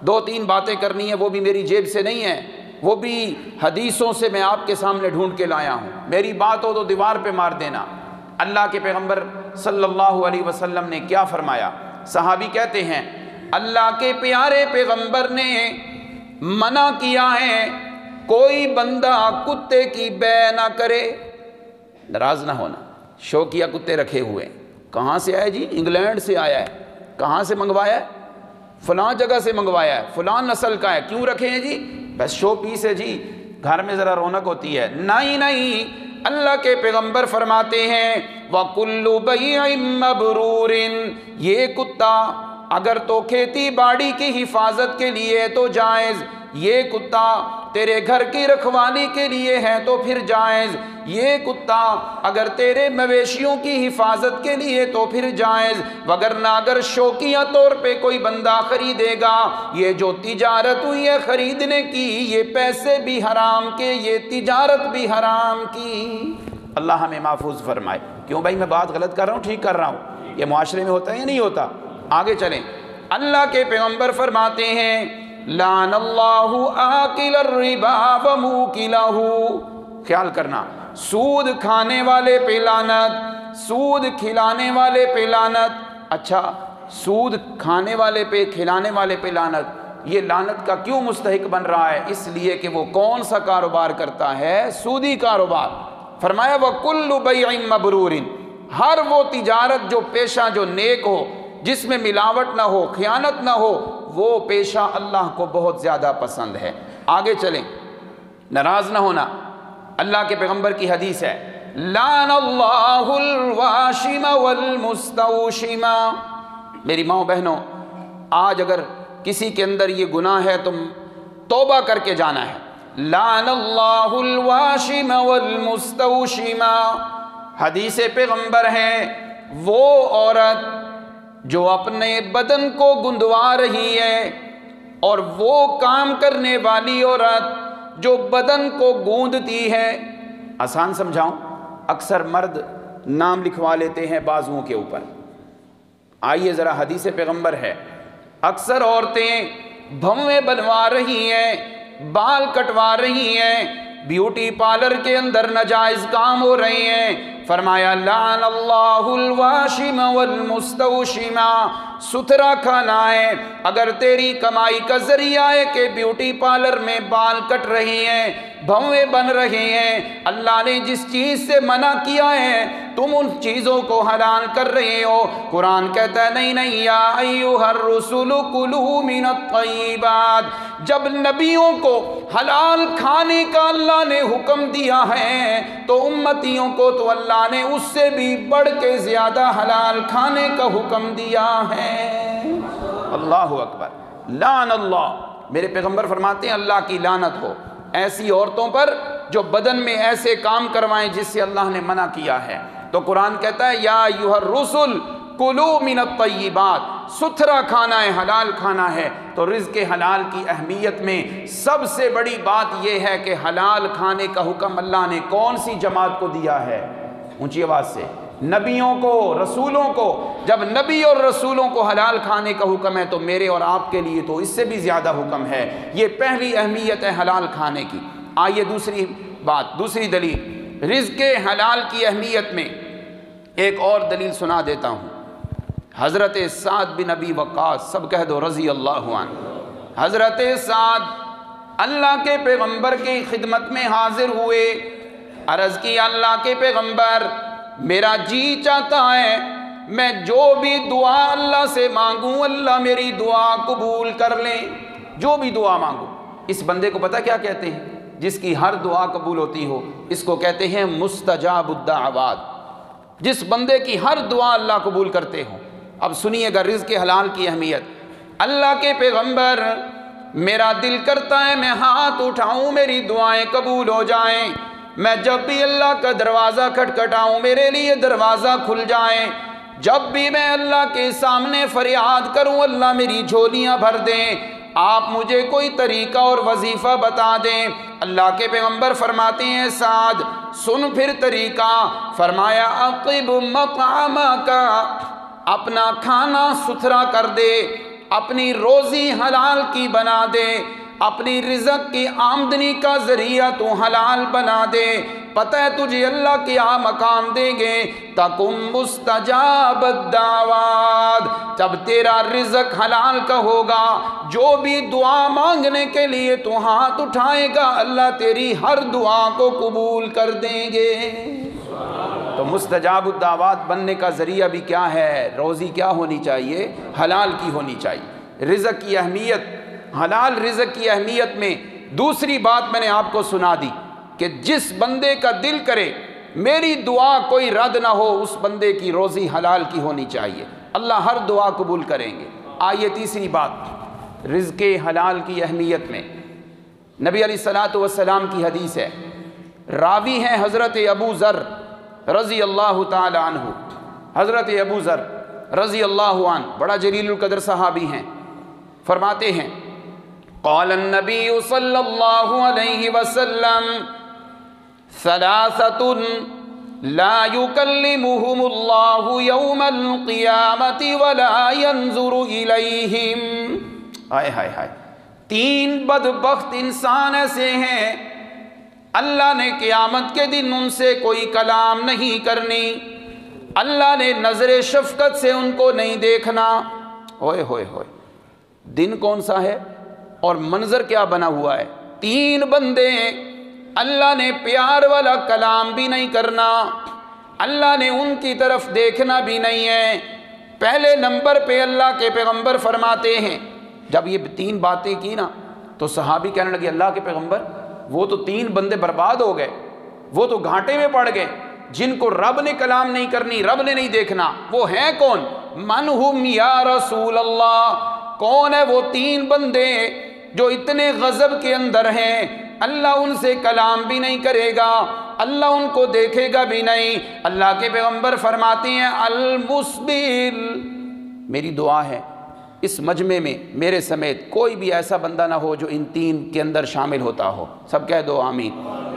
دو تین باتیں کرنی ہیں، وہ بھی میری جیب سے نہیں ہیں، وہ بھی حدیثوں سے میں آپ کے سامنے ڈھونڈ کے لایا ہوں۔ میری بات ہو تو دیوار پہ مار دینا۔ اللہ کے پیغمبر صلی اللہ علیہ وسلم نے کیا فرمایا؟ صحابی کہتے ہیں اللہ کے پیارے پیغمبر نے منع کیا ہے کوئی بندہ کتے کی بے نہ کرے۔ ناراض نہ ہونا۔ شوقیہ کتے رکھے ہوئے، کہاں سے آئے جی؟ انگلینڈ سے آیا ہے۔ کہاں سے منگوایا ہے؟ فلاں جگہ سے منگوایا ہے، فلاں نسل کا ہے۔ کیوں رکھے ہیں جی؟ بس شو پیس ہے جی، گھر میں ذرا رونق ہوتی ہے۔ نہیں نہیں، اللہ کے پیغمبر فرماتے ہیں وَكُلُّ بَيْعٍ مَبْرُورٍ، یہ کتا اگر تو کھیتی باڑی کی حفاظت کے لیے تو جائز، یہ کتا تیرے گھر کی رکھوالی کے لیے ہے تو پھر جائز، یہ کتا اگر تیرے مویشیوں کی حفاظت کے لیے تو پھر جائز، وگرنہ اگر شوقیہ طور پہ کوئی بندہ خریدے گا، یہ جو تجارت ہوئی ہے خریدنے کی، یہ پیسے بھی حرام کے، یہ تجارت بھی حرام کی۔ اللہ ہمیں محفوظ فرمائے۔ کیوں بھائی میں بات غلط کر رہا ہوں ٹھیک کر رہا ہوں؟ یہ معاشرے میں ہوتا ہے یا نہیں ہوتا؟ آگے چلیں۔ اللہ کے پیغمبر فرماتے ہیں لعن اللہ آکل الربا وموکلہ، خیال کرنا، سود کھانے والے پہ لعنت، سود کھلانے والے پہ لعنت۔ اچھا، سود کھانے والے پہ کھلانے والے پہ لعنت، یہ لعنت کا کیوں مستحق بن رہا ہے؟ اس لیے کہ وہ کون سا کاروبار کرتا ہے؟ سودی کاروبار۔ فرمایا وَكُلُّ بَيْعٍ مَبْرُورٍ، ہر وہ تجارت جو پیشہ جو نیک ہو، جس میں ملاوٹ نہ ہو، خیانت نہ ہو، وہ پیشہ اللہ کو بہت زیادہ پسند ہے۔ آگے چلیں، ناراض نہ ہونا۔ اللہ کے پیغمبر کی حدیث ہے لعن اللہ الواشم والمستوشم۔ میری ماؤں بہنوں، آج اگر کسی کے اندر یہ گناہ ہے تو توبہ کر کے جانا ہے۔ لعن اللہ الواشم والمستوشم، حدیث پیغمبر ہے وہ عورت جو اپنے بدن کو گندوا رہی ہے، اور وہ کام کرنے والی عورت جو بدن کو گوندتی ہے۔ آسان سمجھاؤں، اکثر مرد نام لکھوا لیتے ہیں بازوؤں کے اوپر، آئیے ذرا حدیث پیغمبر ہے، اکثر عورتیں بھویں بنوا رہی ہیں، بال کٹوا رہی ہیں، بیوٹی پارلر کے اندر ناجائز کام ہو رہے ہیں۔ فرمایا لعن اللہ الواشم والمستوشمہ، ستھرا کھانا ہے، اگر تیری کمائی کا ذریعہ ہے کہ بیوٹی پارلر میں بال کٹ رہی ہیں، بھویں بن رہے ہیں، اللہ نے جس چیز سے منع کیا ہے تم ان چیزوں کو حلال کر رہے ہو۔ قرآن کہتا ہے نہیں یا ایھا الرسل کلوا من الطیبات، جب نبیوں کو حلال کھانے کا اللہ نے حکم دیا ہے تو امتیوں کو تو اللہ نے اس سے بھی بڑھ کے زیادہ حلال کھانے کا حکم دیا ہے۔ اللہ اکبر، لعن اللہ، میرے پیغمبر فرماتے ہیں اللہ کی لعنت ہو ایسی عورتوں پر جو بدن میں ایسے کام کروائیں جس سے اللہ نے منع کیا ہے۔ تو قرآن کہتا ہے یا ایھا الرسل کلوا من الطیبات، ستھرا کھانا ہے، حلال کھانا ہے۔ تو رزق حلال کی اہمیت میں سب سے بڑی بات یہ ہے کہ حلال کھانے کا حکم اللہ نے کون سی جماعت کو دیا ہے؟ اونچی آواز سے، نبیوں کو، رسولوں کو۔ جب نبی اور رسولوں کو حلال کھانے کا حکم ہے تو میرے اور آپ کے لیے تو اس سے بھی زیادہ حکم ہے۔ یہ پہلی اہمیت ہے حلال کھانے کی۔ آئیے دوسری بات، دوسری دلیل رزق حلال کی اہمیت میں ایک اور دلیل سنا دیتا ہوں۔ حضرت سعد بن ابی وقاص، سب کہہ دو رضی اللہ عنہ۔ حضرت سعد اللہ کے پیغمبر کی خدمت میں حاضر ہوئے، عرض کی اللہ کے پیغمبر میرا جی چاہتا ہے میں جو بھی دعا اللہ سے مانگوں اللہ میری دعا قبول کر لیں، جو بھی دعا مانگوں۔ اس بندے کو پتہ کیا کہتے ہیں؟ جس کی ہر دعا قبول ہوتی ہو، اس کو کہتے ہیں مستجاب الدعوات، جس بندے کی ہر دعا اللہ قبول کرتے ہوں۔ اب سنیے گا رزق حلال کی اہمیت۔ اللہ کے پیغمبر میرا دل کرتا ہے میں ہاتھ اٹھاؤں میری دعائیں قبول ہو جائیں، میں جب بھی اللہ کا دروازہ کھٹکھٹاؤں میرے لیے دروازہ کھل جائیں، جب بھی میں اللہ کے سامنے فریاد کروں اللہ میری جھولیاں بھر دیں۔ آپ مجھے کوئی طریقہ اور وظیفہ بتا دیں۔ اللہ کے پیغمبر فرماتے ہیں سعد سن پھر طریقہ، فرمایا اقب مطعمک، اپنا کھانا ستھرا کر دے، اپنی روزی حلال کی بنا دے، اپنی رزق کی آمدنی کا ذریعہ تو حلال بنا دے۔ پتہ ہے تجھے اللہ کیا مقام دیں گے؟ تکم مستجاب الدعوات، جب تیرا رزق حلال کا ہوگا جو بھی دعا مانگنے کے لیے تو ہاتھ اٹھائے گا اللہ تیری ہر دعا کو قبول کر دیں گے۔ تو مستجاب الدعوات بننے کا ذریعہ بھی کیا ہے؟ روزی کیا ہونی چاہیے؟ حلال کی ہونی چاہیے۔ رزق کی اہمیت، حلال رزق کی اہمیت میں دوسری بات میں نے آپ کو سنا دی کہ جس بندے کا دل کرے میری دعا کوئی رد نہ ہو، اس بندے کی روزی حلال کی ہونی چاہیے، اللہ ہر دعا قبول کریں گے۔ آئیے تیسری بات رزق حلال کی اہمیت میں، نبی علیہ الصلوۃ والسلام کی حدیث ہے، راوی ہیں حضرت ابو ذر رضی اللہ تعالی عنہ۔ حضرت ابو ذر رضی اللہ عنہ بڑا جلیل القدر صحابی ہیں، فرماتے ہیں قال النبی صلی اللہ علیہ وسلم ثلاثۃ لا یکلمہم اللہ یوم القیامۃ ولا ینظر الیہم۔ ہائے ہائے ہائے، تین بدبخت انسان ایسے ہیں اللہ نے قیامت کے دن ان سے کوئی کلام نہیں کرنی، اللہ نے نظر شفقت سے ان کو نہیں دیکھنا۔ ہوئے ہوئے ہوئے، دن کون سا ہے اور منظر کیا بنا ہوا ہے؟ تین بندے اللہ نے پیار والا کلام بھی نہیں کرنا، اللہ نے ان کی طرف دیکھنا بھی نہیں ہے۔ پہلے نمبر پہ اللہ کے پیغمبر فرماتے ہیں، جب یہ تین باتیں کی نا تو صحابی کہنے لگے اللہ کے پیغمبر وہ تو تین بندے برباد ہو گئے، وہ تو گھاٹے میں پڑ گئے، جن کو رب نے کلام نہیں کرنی، رب نے نہیں دیکھنا، وہ ہیں کون؟ من ہم یا رسول اللہ، کون ہے وہ تین بندے جو اتنے غضب کے اندر ہیں اللہ ان سے کلام بھی نہیں کرے گا، اللہ ان کو دیکھے گا بھی نہیں۔ اللہ کے پیغمبر فرماتے ہیں المسبل، میری دعا ہے اس مجمع میں میرے سمیت کوئی بھی ایسا بندہ نہ ہو جو ان 3 کے اندر شامل ہوتا ہو. سب کہہ دو آمین.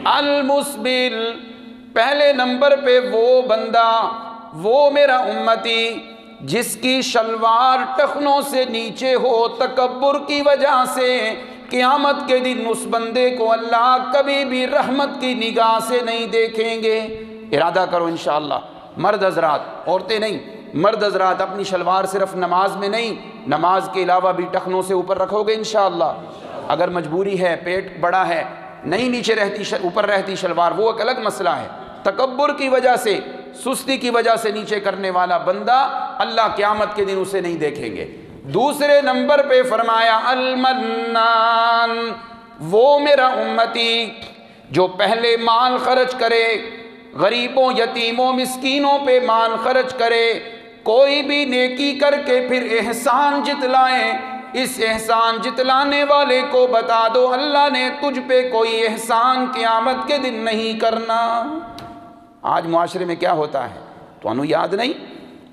المسبل، پہلے نمبر پہ وہ بندہ، وہ میرا امتی جس کی شلوار ٹخنوں سے نیچے ہو تکبر کی وجہ سے. قیامت کے دن اس بندے کو اللہ کبھی بھی رحمت کی نگاہ سے نہیں دیکھیں گے. ارادہ کرو انشاءاللہ. مرد حضرات، عورتیں نہیں، مرد حضرات اپنی شلوار صرف نماز میں نہیں، نماز کے علاوہ بھی ٹخنوں سے اوپر رکھو گے انشاءاللہ. اگر مجبوری ہے، پیٹ بڑا ہے، نہیں نیچے رہتی اوپر رہتی شلوار، وہ ایک الگ مسئلہ ہے. تکبر کی وجہ سے، سستی کی وجہ سے نیچے کرنے والا بندہ اللہ قیامت کے دن اسے نہیں دیکھیں گے. دوسرے نمبر پہ فرمایا المنان، وہ میرا امتی جو پہلے مال خرچ کرے، غریبوں یتیموں مسکینوں پہ مال خرچ کرے، کوئی بھی نیکی کر کے پھر احسان جتلائیں. اس احسان جتلانے والے کو بتا دو اللہ نے تجھ پہ کوئی احسان قیامت کے دن نہیں کرنا. آج معاشرے میں کیا ہوتا ہے تو انہوں یاد نہیں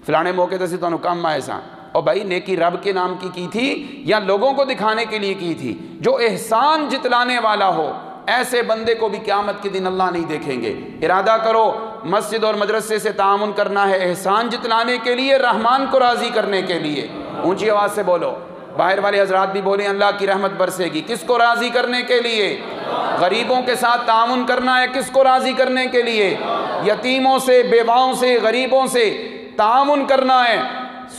فلانے موقع تے تو انہوں کم احسان، اور بھائی نیکی رب کے نام کی تھی یا لوگوں کو دکھانے کے لیے کی تھی؟ جو احسان جتلانے والا ہو ایسے بندے کو بھی قیامت کے دن اللہ نہیں دیکھیں گے. ارادہ کرو مسجد اور مدرسے سے تعاون کرنا ہے احسان جتلانے کے لیے، رحمان کو راضی کرنے کے لیے. اونچی آواز سے بولو. باہر والے حضرات بھی بولیں اللہ کی رحمت برسے گی. کس کو راضی کرنے کے لیے؟ غریبوں کے ساتھ تعاون کرنا ہے. کس کو راضی کرنے کے لیے؟ یتیموں سے، بیواؤں سے، غریبوں سے تعاون کرنا ہے.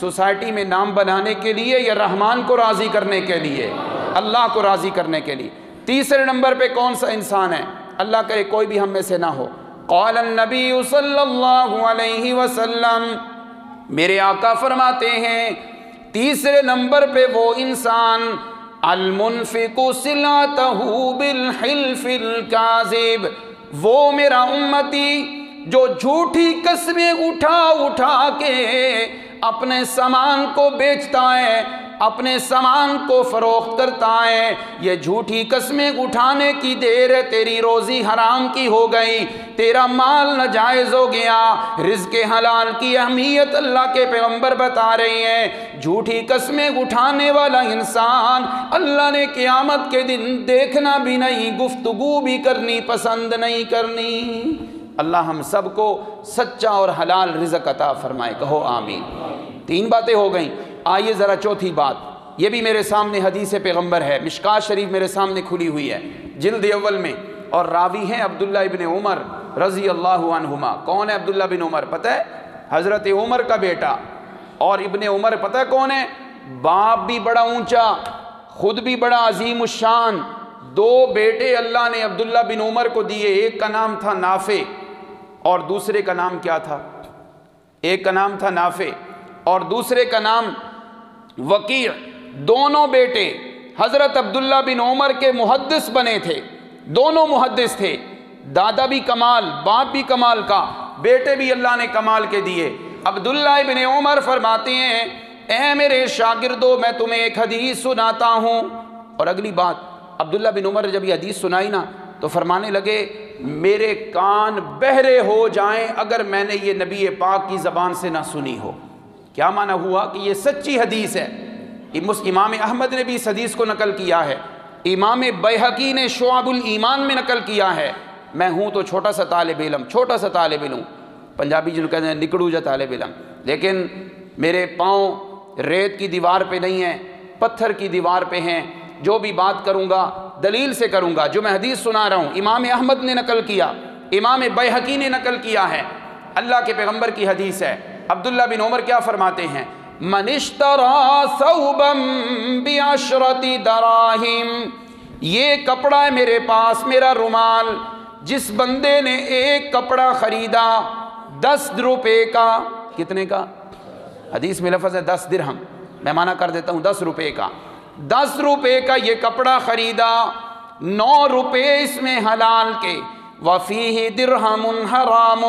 سوسائٹی میں نام بنانے کے لیے یا رحمان کو راضی کرنے کے لیے؟ اللہ کو راضی کرنے کے لیے. تیسرے نمبر پہ کون سا انسان ہے؟ اللہ کرے کوئی بھی ہم میں سے نہ ہو. قال النبی صلی اللہ علیہ وسلم، میرے آقا فرماتے ہیں تیسرے نمبر پہ وہ انسان المنفق سلعتہ بالحلف الکاذب، وہ میرا امتی جو جھوٹی قسمیں اٹھا کے اپنے سامان کو بیچتا ہے، اپنے سامان کو فروخت کرتا ہے. یہ جھوٹی قسمیں اٹھانے کی دیر ہے، تیری روزی حرام کی ہو گئی، تیرا مال ناجائز ہو گیا. رزق حلال کی اہمیت اللہ کے پیغمبر بتا رہے ہیں. جھوٹی قسمیں اٹھانے والا انسان اللہ نے قیامت کے دن دیکھنا بھی نہیں، گفتگو بھی کرنی پسند نہیں کرنی. اللہ ہم سب کو سچا اور حلال رزق عطا فرمائے. کہو آمین. 3 باتیں ہو گئیں. آئیے ذرا چوتھی بات، یہ بھی میرے سامنے حدیث پیغمبر ہے، مشکات شریف میرے سامنے کھلی ہوئی ہے جلد اول میں، اور راوی ہیں عبداللہ ابن عمر رضی اللہ عنہما. کون ہے عبداللہ بن عمر؟ پتہ ہے؟ حضرت عمر کا بیٹا. اور ابن عمر پتہ ہے کون ہے؟ باپ بھی بڑا اونچا، خود بھی بڑا عظیم الشان. 2 بیٹے اللہ نے عبداللہ بن عمر کو دیے. ایک کا نام تھا نافع اور دوسرے کا نام کیا تھا؟ ایک کا نام تھا نافع اور دوسرے کا نام وکیع. دونوں بیٹے حضرت عبداللہ بن عمر کے محدث بنے تھے. دونوں محدث تھے. دادا بھی کمال، باپ بھی کمال کا، بیٹے بھی اللہ نے کمال کے دیے. عبداللہ ابن عمر فرماتے ہیں اے میرے شاگردوں میں تمہیں ایک حدیث سناتا ہوں. اور اگلی بات، عبداللہ بن عمر جب یہ حدیث سنائی نا تو فرمانے لگے میرے کان بہرے ہو جائیں اگر میں نے یہ نبی پاک کی زبان سے نہ سنی ہو. کیا معنی ہوا کہ یہ سچی حدیث ہے. امام احمد نے بھی اس حدیث کو نقل کیا ہے، امام بیہقی نے شعب الایمان میں نقل کیا ہے. میں ہوں تو چھوٹا سا طالب علم، چھوٹا سا طالب علم، پنجابی جن کہتے ہیں نکڑو جا طالب علم، لیکن میرے پاؤں ریت کی دیوار پہ نہیں ہیں، پتھر کی دیوار پہ ہیں. جو بھی بات کروں گا دلیل سے کروں گا. جو میں حدیث سنا رہا ہوں امام احمد نے نقل کیا، امام بیہقی نے نقل کیا ہے، اللہ کے پیغمبر کی حدیث ہے. عبداللہ بن عمر کیا فرماتے ہیں؟ من اشترى ثوبا بعشرة دراہم، یہ کپڑا ہے میرے پاس، میرا رومال. جس بندے نے ایک کپڑا خریدا 10 روپے کا، کتنے کا؟ حدیث میں لفظ ہے 10 درہم، میں معنی کر دیتا ہوں 10 روپے کا. 10 روپے کا یہ کپڑا خریدا، 9 روپے اس میں حلال کے. وفیہ درہم حرام،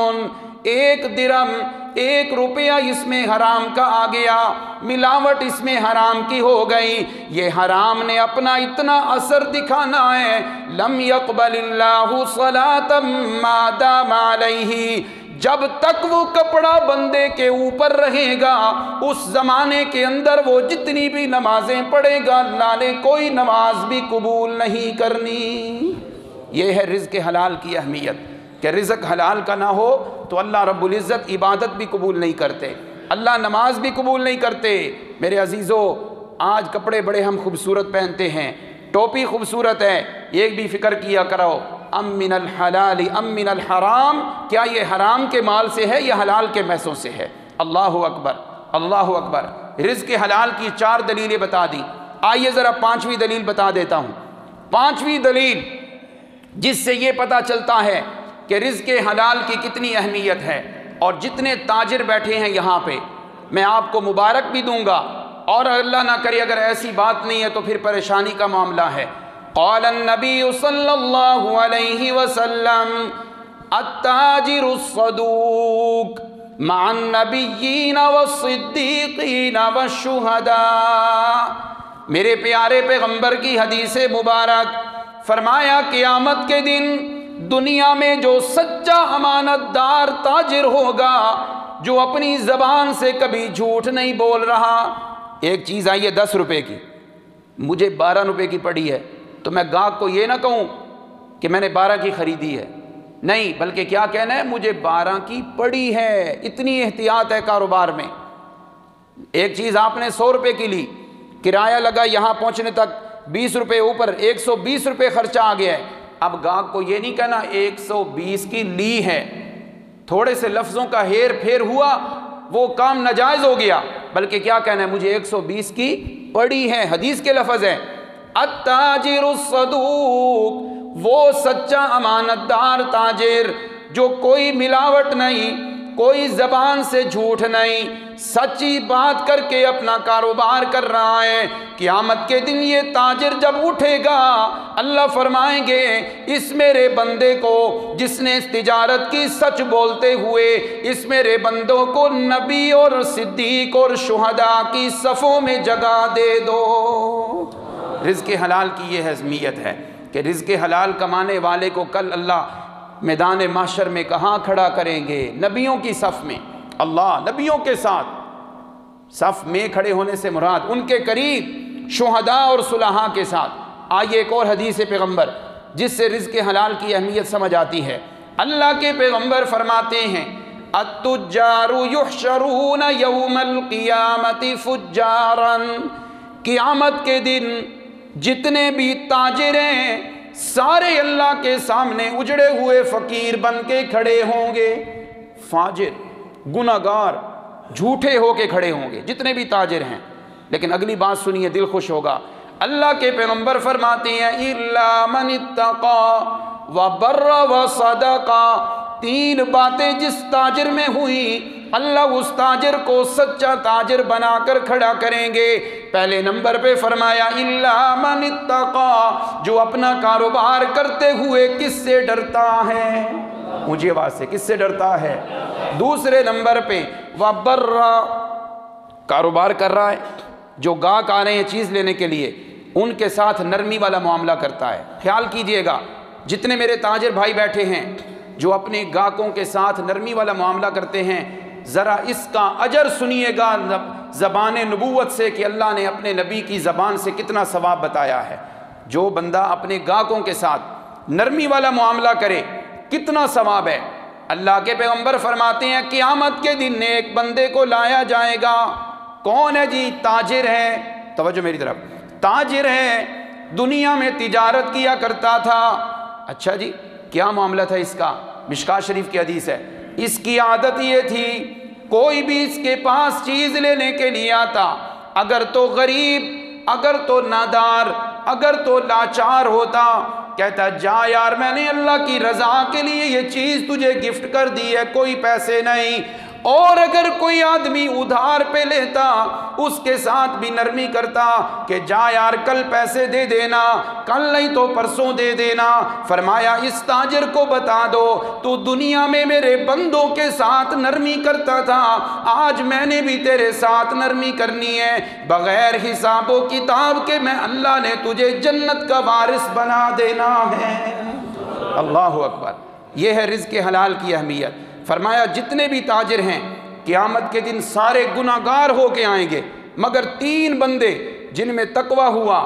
1 درہم 1 روپیہ اس میں حرام کا آ گیا، ملاوٹ اس میں حرام کی ہو گئی. یہ حرام نے اپنا اتنا اثر دکھانا ہے. لم يقبل اللہ صلاة ما دام علیہ، جب تک وہ کپڑا بندے کے اوپر رہے گا اس زمانے کے اندر وہ جتنی بھی نمازیں پڑھے گا اللہ نے کوئی نماز بھی قبول نہیں کرنی۔ یہ ہے رزق حلال کی اہمیت کہ رزق حلال کا نہ ہو تو اللہ رب العزت عبادت بھی قبول نہیں کرتے، اللہ نماز بھی قبول نہیں کرتے۔ میرے عزیزو، آج کپڑے بڑے ہم خوبصورت پہنتے ہیں، ٹوپی خوبصورت ہے، ایک بھی فکر کیا کرو ام من الحلال ام من الحرام، کیا یہ حرام کے مال سے ہے یا حلال کے پیسوں سے ہے؟ اللہ اکبر، اللہ اکبر۔ رزق حلال کی 4 دلیلیں بتا دی، آئیے ذرا 5ویں دلیل بتا دیتا ہوں۔ 5ویں دلیل جس سے یہ پتہ چلتا ہے کہ رزق حلال کی کتنی اہمیت ہے، اور جتنے تاجر بیٹھے ہیں یہاں پہ میں آپ کو مبارک بھی دوں گا، اور اللہ نہ کرے اگر ایسی بات نہیں ہے تو پھر پریشانی کا معاملہ ہے۔ قال النبی صلی اللہ علیہ وسلم التاجر الصدوق مع النبیین والصدیقین والشہداء۔ میرے پیارے پیغمبر کی حدیث مبارک، فرمایا قیامت کے دن دنیا میں جو سچا امانت دار تاجر ہوگا، جو اپنی زبان سے کبھی جھوٹ نہیں بول رہا۔ ایک چیز آئی ہے 10 روپے کی، مجھے 12 روپے کی پڑی ہے، تو میں گاہک کو یہ نہ کہوں کہ میں نے 12 کی خریدی ہے، نہیں، بلکہ کیا کہنا ہے، مجھے 12 کی پڑی ہے۔ اتنی احتیاط ہے کاروبار میں۔ ایک چیز آپ نے 100 روپے کی لی، کرایہ لگا یہاں پہنچنے تک 20 روپے اوپر، 120 روپے خرچہ آ گیا ہے۔ اب گاہک کو یہ نہیں کہنا 120 کی لی ہے، تھوڑے سے لفظوں کا ہیر پھیر ہوا وہ کام ناجائز ہو گیا، بلکہ کیا کہنا ہے، مجھے 120 کی پڑی ہے۔ حدیث کے لفظ ہے التاجر الصدوق، وہ سچا امانت دار تاجر جو کوئی ملاوٹ نہیں، کوئی زبان سے جھوٹ نہیں، سچی بات کر کے اپنا کاروبار کر رہا ہے۔ قیامت کے دن یہ تاجر جب اٹھے گا، اللہ فرمائیں گے اس میرے بندے کو جس نے اس تجارت کی سچ بولتے ہوئے اس میرے بندوں کو نبی اور صدیق اور شہداء کی صفوں میں جگہ دے دو۔ رزق حلال کی یہ اہمیت ہے کہ رزق حلال کمانے والے کو کل اللہ میدان محشر میں کہاں کھڑا کریں گے؟ نبیوں کی صف میں۔ اللہ نبیوں کے ساتھ صف میں کھڑے ہونے سے مراد ان کے قریب شہداء اور صلحاء کے ساتھ۔ آئیے ایک اور حدیث پیغمبر جس سے رزق حلال کی اہمیت سمجھ آتی ہے۔ اللہ کے پیغمبر فرماتے ہیں التجار یحشرون یوم القیامت فجارا، قیامت کے دن جتنے بھی تاجر ہیں سارے اللہ کے سامنے اجڑے ہوئے فقیر بن کے کھڑے ہوں گے۔ فاجر، گناہگار، جھوٹے ہو کے کھڑے ہوں گے جتنے بھی تاجر ہیں۔ لیکن اگلی بات سنیے، دل خوش ہوگا۔ اللہ کے پیغمبر فرماتے ہیں الا من اتقى وبر وصدقا، 3 باتیں جس تاجر میں ہوئی اللہ اس تاجر کو سچا تاجر بنا کر کھڑا کریں گے۔ پہلے نمبر پہ فرمایا الا من اتقى، جو اپنا کاروبار کرتے ہوئے کس سے ڈرتا ہے؟ مجھے آواز سے، کس سے ڈرتا ہے؟ دوسرے نمبر پہ وبر، کاروبار کر رہا ہے، جو گاہک آ رہے ہیں چیز لینے کے لیے ان کے ساتھ نرمی والا معاملہ کرتا ہے۔ خیال کیجئے گا جتنے میرے تاجر بھائی بیٹھے ہیں جو اپنے گاہکوں کے ساتھ نرمی والا معاملہ کرتے ہیں، ذرا اس کا اجر سنیے گا زبان نبوت سے کہ اللہ نے اپنے نبی کی زبان سے کتنا ثواب بتایا ہے۔ جو بندہ اپنے گاہکوں کے ساتھ نرمی والا معاملہ کرے کتنا ثواب ہے۔ اللہ کے پیغمبر فرماتے ہیں قیامت کے دن ایک بندے کو لایا جائے گا، کون ہے جی؟ تاجر ہے، توجہ میری طرف، تاجر ہے، دنیا میں تجارت کیا کرتا تھا۔ اچھا جی، کیا معاملہ تھا اس کا؟ مشکاہ شریف کی حدیث ہے، اس کی عادت یہ تھی کوئی بھی اس کے پاس چیز لینے کے لیے آتا، اگر تو غریب، اگر تو نادار، اگر تو لاچار ہوتا، کہتا جا یار میں نے اللہ کی رضا کے لیے یہ چیز تجھے گفٹ کر دی ہے، کوئی پیسے نہیں۔ اور اگر کوئی آدمی ادھار پہ لیتا اس کے ساتھ بھی نرمی کرتا کہ جا یار کل پیسے دے دینا، کل نہیں تو پرسوں دے دینا۔ فرمایا اس تاجر کو بتا دو تو دنیا میں میرے بندوں کے ساتھ نرمی کرتا تھا، آج میں نے بھی تیرے ساتھ نرمی کرنی ہے، بغیر حساب و کتاب کے میں اللہ نے تجھے جنت کا وارث بنا دینا ہے۔ اللہ اکبر، یہ ہے رزق حلال کی اہمیت۔ فرمایا جتنے بھی تاجر ہیں قیامت کے دن سارے گناہگار ہو کے آئیں گے، مگر 3 بندے جن میں تقویٰ ہوا،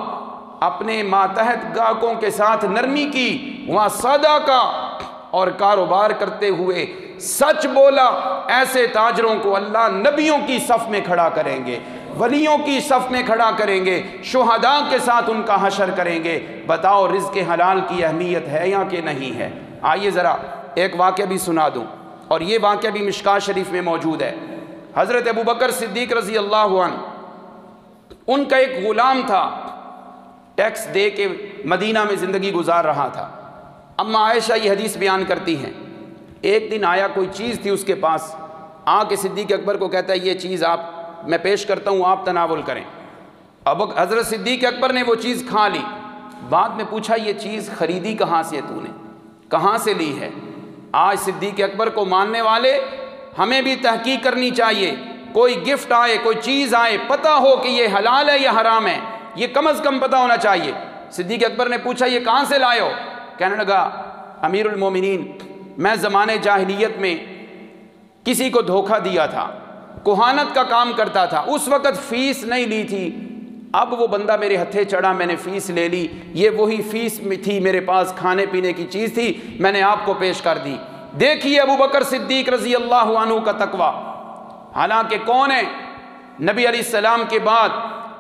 اپنے ماتحت گاہکوں کے ساتھ نرمی کی، وہاں صدقہ اور کاروبار کرتے ہوئے سچ بولا، ایسے تاجروں کو اللہ نبیوں کی صف میں کھڑا کریں گے، ولیوں کی صف میں کھڑا کریں گے، شہداء کے ساتھ ان کا حشر کریں گے۔ بتاؤ رزق حلال کی اہمیت ہے یا کہ نہیں ہے؟ آئیے ذرا ایک واقعہ بھی سنا دوں، اور یہ واقعہ بھی مشکات شریف میں موجود ہے۔ حضرت ابوبکر صدیق رضی اللہ عنہ، ان کا ایک غلام تھا، ٹیکس دے کے مدینہ میں زندگی گزار رہا تھا۔ اما عائشہ یہ حدیث بیان کرتی ہیں، ایک دن آیا کوئی چیز تھی اس کے پاس، آ کے صدیق اکبر کو کہتا ہے یہ چیز میں پیش کرتا ہوں، آپ تناول کریں۔ اب حضرت صدیق اکبر نے وہ چیز کھا لی، بعد میں پوچھا یہ چیز خریدی کہاں سے تو نے، کہاں سے لی ہے؟ آج صدیق اکبر کو ماننے والے ہمیں بھی تحقیق کرنی چاہیے، کوئی گفٹ آئے، کوئی چیز آئے، پتہ ہو کہ یہ حلال ہے یا حرام ہے، یہ کم از کم پتہ ہونا چاہیے۔ صدیق اکبر نے پوچھا یہ کہاں سے لائے ہو؟ کہنے لگا امیر المومنین، میں زمانے جاہلیت میں کسی کو دھوکہ دیا تھا، کہانت کا کام کرتا تھا، اس وقت فیس نہیں لی تھی، اب وہ بندہ میرے ہتھے چڑھا، میں نے فیس لے لی، یہ وہی فیس میں تھی، میرے پاس کھانے پینے کی چیز تھی، میں نے آپ کو پیش کر دی۔ دیکھیے ابوبکر صدیق رضی اللہ عنہ کا تقویٰ، حالانکہ کون ہے؟ نبی علیہ السلام کے بعد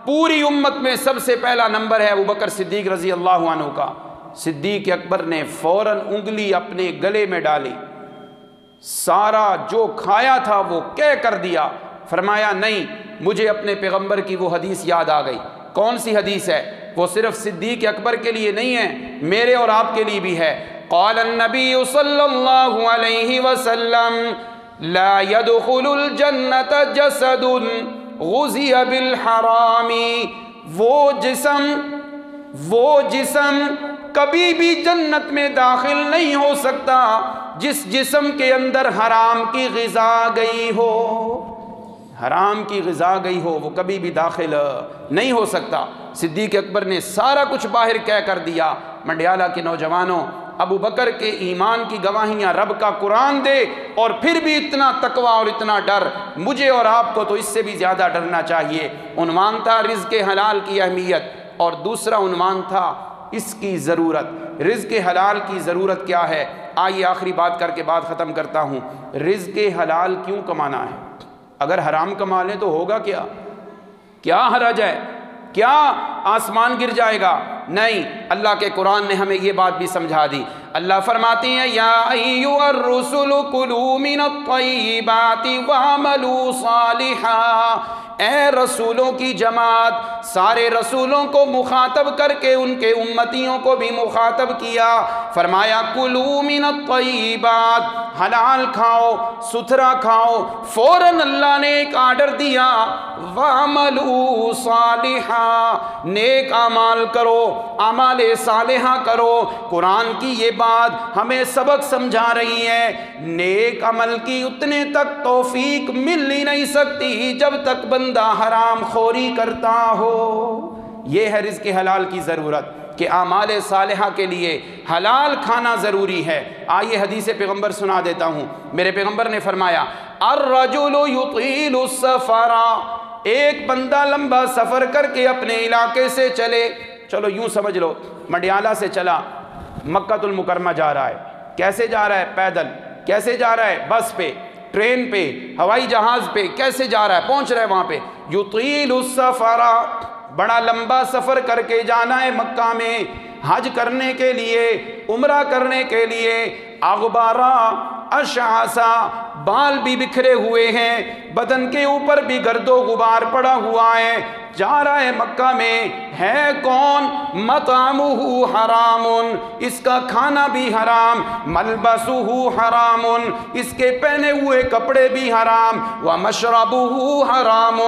پوری امت میں سب سے پہلا نمبر ہے ابوبکر صدیق رضی اللہ عنہ کا۔ صدیق اکبر نے فوراً انگلی اپنے گلے میں ڈالی، سارا جو کھایا تھا وہ کہہ کر دیا، فرمایا نہیں، مجھے اپنے پیغمبر کی وہ حدیث یاد آ گئی۔ کون سی حدیث ہے؟ وہ صرف صدیق اکبر کے لیے نہیں ہے، میرے اور آپ کے لیے بھی ہے۔ قال النبی صلی اللہ علیہ وسلم لا يدخل الجنت جسد غذی بالحرام، وہ جسم کبھی بھی جنت میں داخل نہیں ہو سکتا جس جسم کے اندر حرام کی غذا گئی ہو، حرام کی غذا گئی ہو، وہ کبھی بھی داخل نہیں ہو سکتا۔ صدیق اکبر نے سارا کچھ باہر کہہ کر دیا۔ منڈیالہ کے نوجوانوں، ابو بکر کے ایمان کی گواہیاں رب کا قرآن دے، اور پھر بھی اتنا تقویٰ اور اتنا ڈر، مجھے اور آپ کو تو اس سے بھی زیادہ ڈرنا چاہیے۔ عنوان تھا رزق حلال کی اہمیت، اور دوسرا عنوان تھا اس کی ضرورت۔ رزق حلال کی ضرورت کیا ہے؟ آئیے آخری بات کر کے بات ختم کرتا ہوں۔ رزق حلال کیوں کمانا ہے؟ اگر حرام کما لیں تو ہوگا کیا؟ کیا حرج ہے؟ کیا آسمان گر جائے گا؟ نہیں، اللہ کے قرآن نے ہمیں یہ بات بھی سمجھا دی۔ اللہ فرماتے ہیں یا ایھا الرسل کلوا من الطیبات واعملوا صالحا، اے رسولوں کی جماعت، سارے رسولوں کو مخاطب کر کے ان کے امتیوں کو بھی مخاطب کیا، فرمایا کلوا من الطیبات، حلال کھاؤ، ستھرا کھاؤ۔ فوراً اللہ نے ایک آرڈر دیا، واعملوا صالحا، نیک اعمال کرو، اعمال صالحہ کرو۔ قرآن کی یہ بات ہمیں سبق سمجھا رہی ہے، نیک عمل کی اتنے تک توفیق مل ہی نہیں سکتی جب تک بندہ حرام خوری کرتا ہو۔ یہ ہے رزق حلال کی ضرورت، کہ اعمال صالحہ کے لیے حلال کھانا ضروری ہے۔ آئیے حدیث پیغمبر سنا دیتا ہوں۔ میرے پیغمبر نے فرمایا الرجل یطیل السفر، ایک بندہ لمبا سفر کر کے اپنے علاقے سے چلے، چلو یوں سمجھ لو منڈیالہ سے چلا، مکہ المکرمہ جا رہا ہے۔ کیسے جا رہا ہے؟ پیدل۔ کیسے جا رہا ہے؟ بس پہ، ٹرین پہ، ہوائی جہاز پہ۔ کیسے جا رہا ہے؟ پہنچ رہا ہے وہاں پہ۔ یطیل السفر، بڑا لمبا سفر کر کے جانا ہے مکہ میں، حج کرنے کے لیے، عمرہ کرنے کے لیے۔ اغبارا اشعثا، بال بھی بکھرے ہوئے ہیں، بدن کے اوپر بھی گرد و غبار پڑا ہوا ہے، جا رہا ہے مکہ میں۔ ہے کون؟ مطعمہ حرام، اس کا کھانا بھی حرام، ملبسہ حرام، اس کے پہنے ہوئے کپڑے بھی حرام، ومشربہ حرام،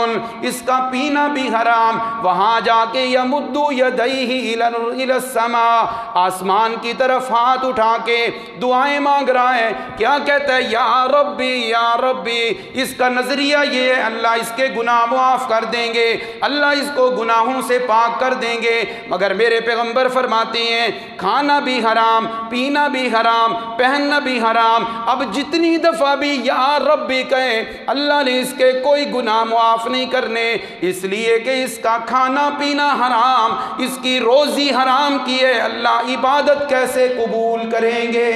اس کا پینا بھی حرام۔ وہاں جا کے یمد یدیہ الی السماء، آسمان کی طرف ہاتھ اٹھا کے دعائیں مانگ رہا ہے۔ کیا کہتا ہے؟ یا ربی یا ربی۔ اس کا نظریہ یہ ہے اللہ اس کے گناہ معاف کر دیں گے، اللہ اس کو گناہوں سے پاک کر دیں گے۔ مگر میرے پیغمبر فرماتے ہیں کھانا بھی حرام، پینا بھی حرام، پہننا بھی حرام، اب جتنی دفعہ بھی یا رب بھی کہے اللہ نے اس کے کوئی گناہ معاف نہیں کرنے، اس لیے کہ اس کا کھانا پینا حرام، اس کی روزی حرام کی ہے، اللہ عبادت کیسے قبول کریں گے؟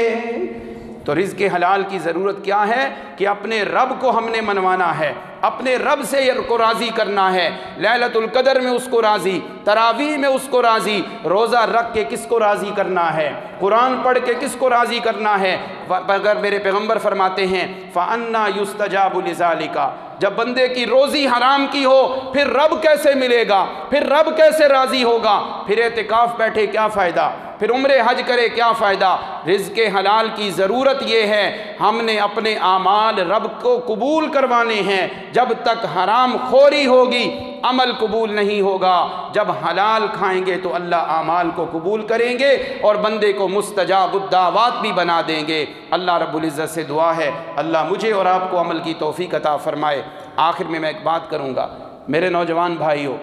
تو رزق حلال کی ضرورت کیا ہے کہ اپنے رب کو ہم نے منوانا ہے، اپنے رب سے کو راضی کرنا ہے، لیلۃ القدر میں اس کو راضی، تراویح میں اس کو راضی، روزہ رکھ کے کس کو راضی کرنا ہے، قرآن پڑھ کے کس کو راضی کرنا ہے۔ اگر میرے پیغمبر فرماتے ہیں فَأَنَّا يُسْتَجَابُ لِذَالِكَ، جب بندے کی روزی حرام کی ہو پھر رب کیسے ملے گا، پھر رب کیسے راضی ہوگا، پھر اعتکاف بیٹھے کیا فائدہ، پھر عمرے حج کرے کیا فائدہ؟ رزق حلال کی ضرورت یہ ہے ہم نے اپنے اعمال رب کو قبول کروانے ہیں، جب تک حرام خوری ہوگی عمل قبول نہیں ہوگا، جب حلال کھائیں گے تو اللہ اعمال کو قبول کریں گے اور بندے کو مستجاب الدعوات بھی بنا دیں گے۔ اللہ رب العزت سے دعا ہے اللہ مجھے اور آپ کو عمل کی توفیق عطا فرمائے۔ آخر میں ایک بات کروں گا، میرے نوجوان بھائیوں،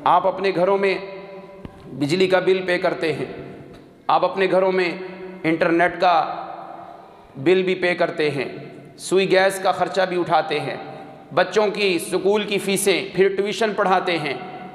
آپ اپنے گھروں میں بجلی کا بل پے کرتے ہیں، آپ اپنے گھروں میں انٹرنیٹ کا بل بھی پے کرتے ہیں، سوئی گیس کا خرچہ بھی اٹھاتے ہیں، بچوں کی سکول کی فیسیں، پھر ٹیوشن پڑھاتے ہیں،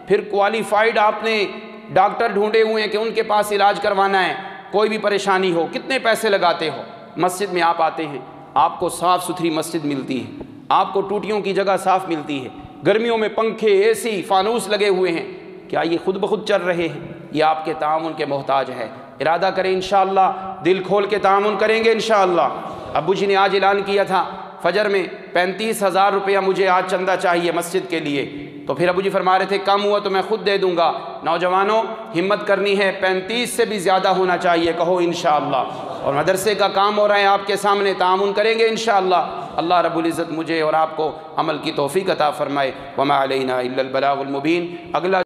پھر کوالیفائڈ آپ نے ڈاکٹر ڈھونڈے ہوئے ہیں کہ ان کے پاس علاج کروانا ہے، کوئی بھی پریشانی ہو، کتنے پیسے لگاتے ہو۔ مسجد میں آپ آتے ہیں، آپ کو صاف ستھری مسجد ملتی ہے، آپ کو ٹوٹیوں کی جگہ صاف ملتی ہے، گرمیوں میں پنکھے، اے سی، فانوس لگے ہوئے ہیں، کیا یہ خود بخود چل رہے ہیں؟ یہ آپ کے تعاون کے محتاج ہے۔ ارادہ کریں انشاءاللہ، دل کھول کے تعاون کریں گے انشاءاللہ۔ ابو جی نے آج اعلان کیا تھا فجر میں 35,000 روپیہ مجھے آج چندہ چاہیے مسجد کے لیے، تو پھر ابو جی فرما رہے تھے کم ہوا تو میں خود دے دوں گا۔ نوجوانوں ہمت کرنی ہے، 35 سے بھی زیادہ ہونا چاہیے، کہو انشاءاللہ۔ اور مدرسے کا کام ہو رہا ہے آپ کے سامنے، تعاون کریں گے انشاءاللہ۔ اللہ رب العزت مجھے اور آپ کو عمل کی توفیق عطا فرمائے۔ وما علینا الا البلاغ المبین۔ اگلا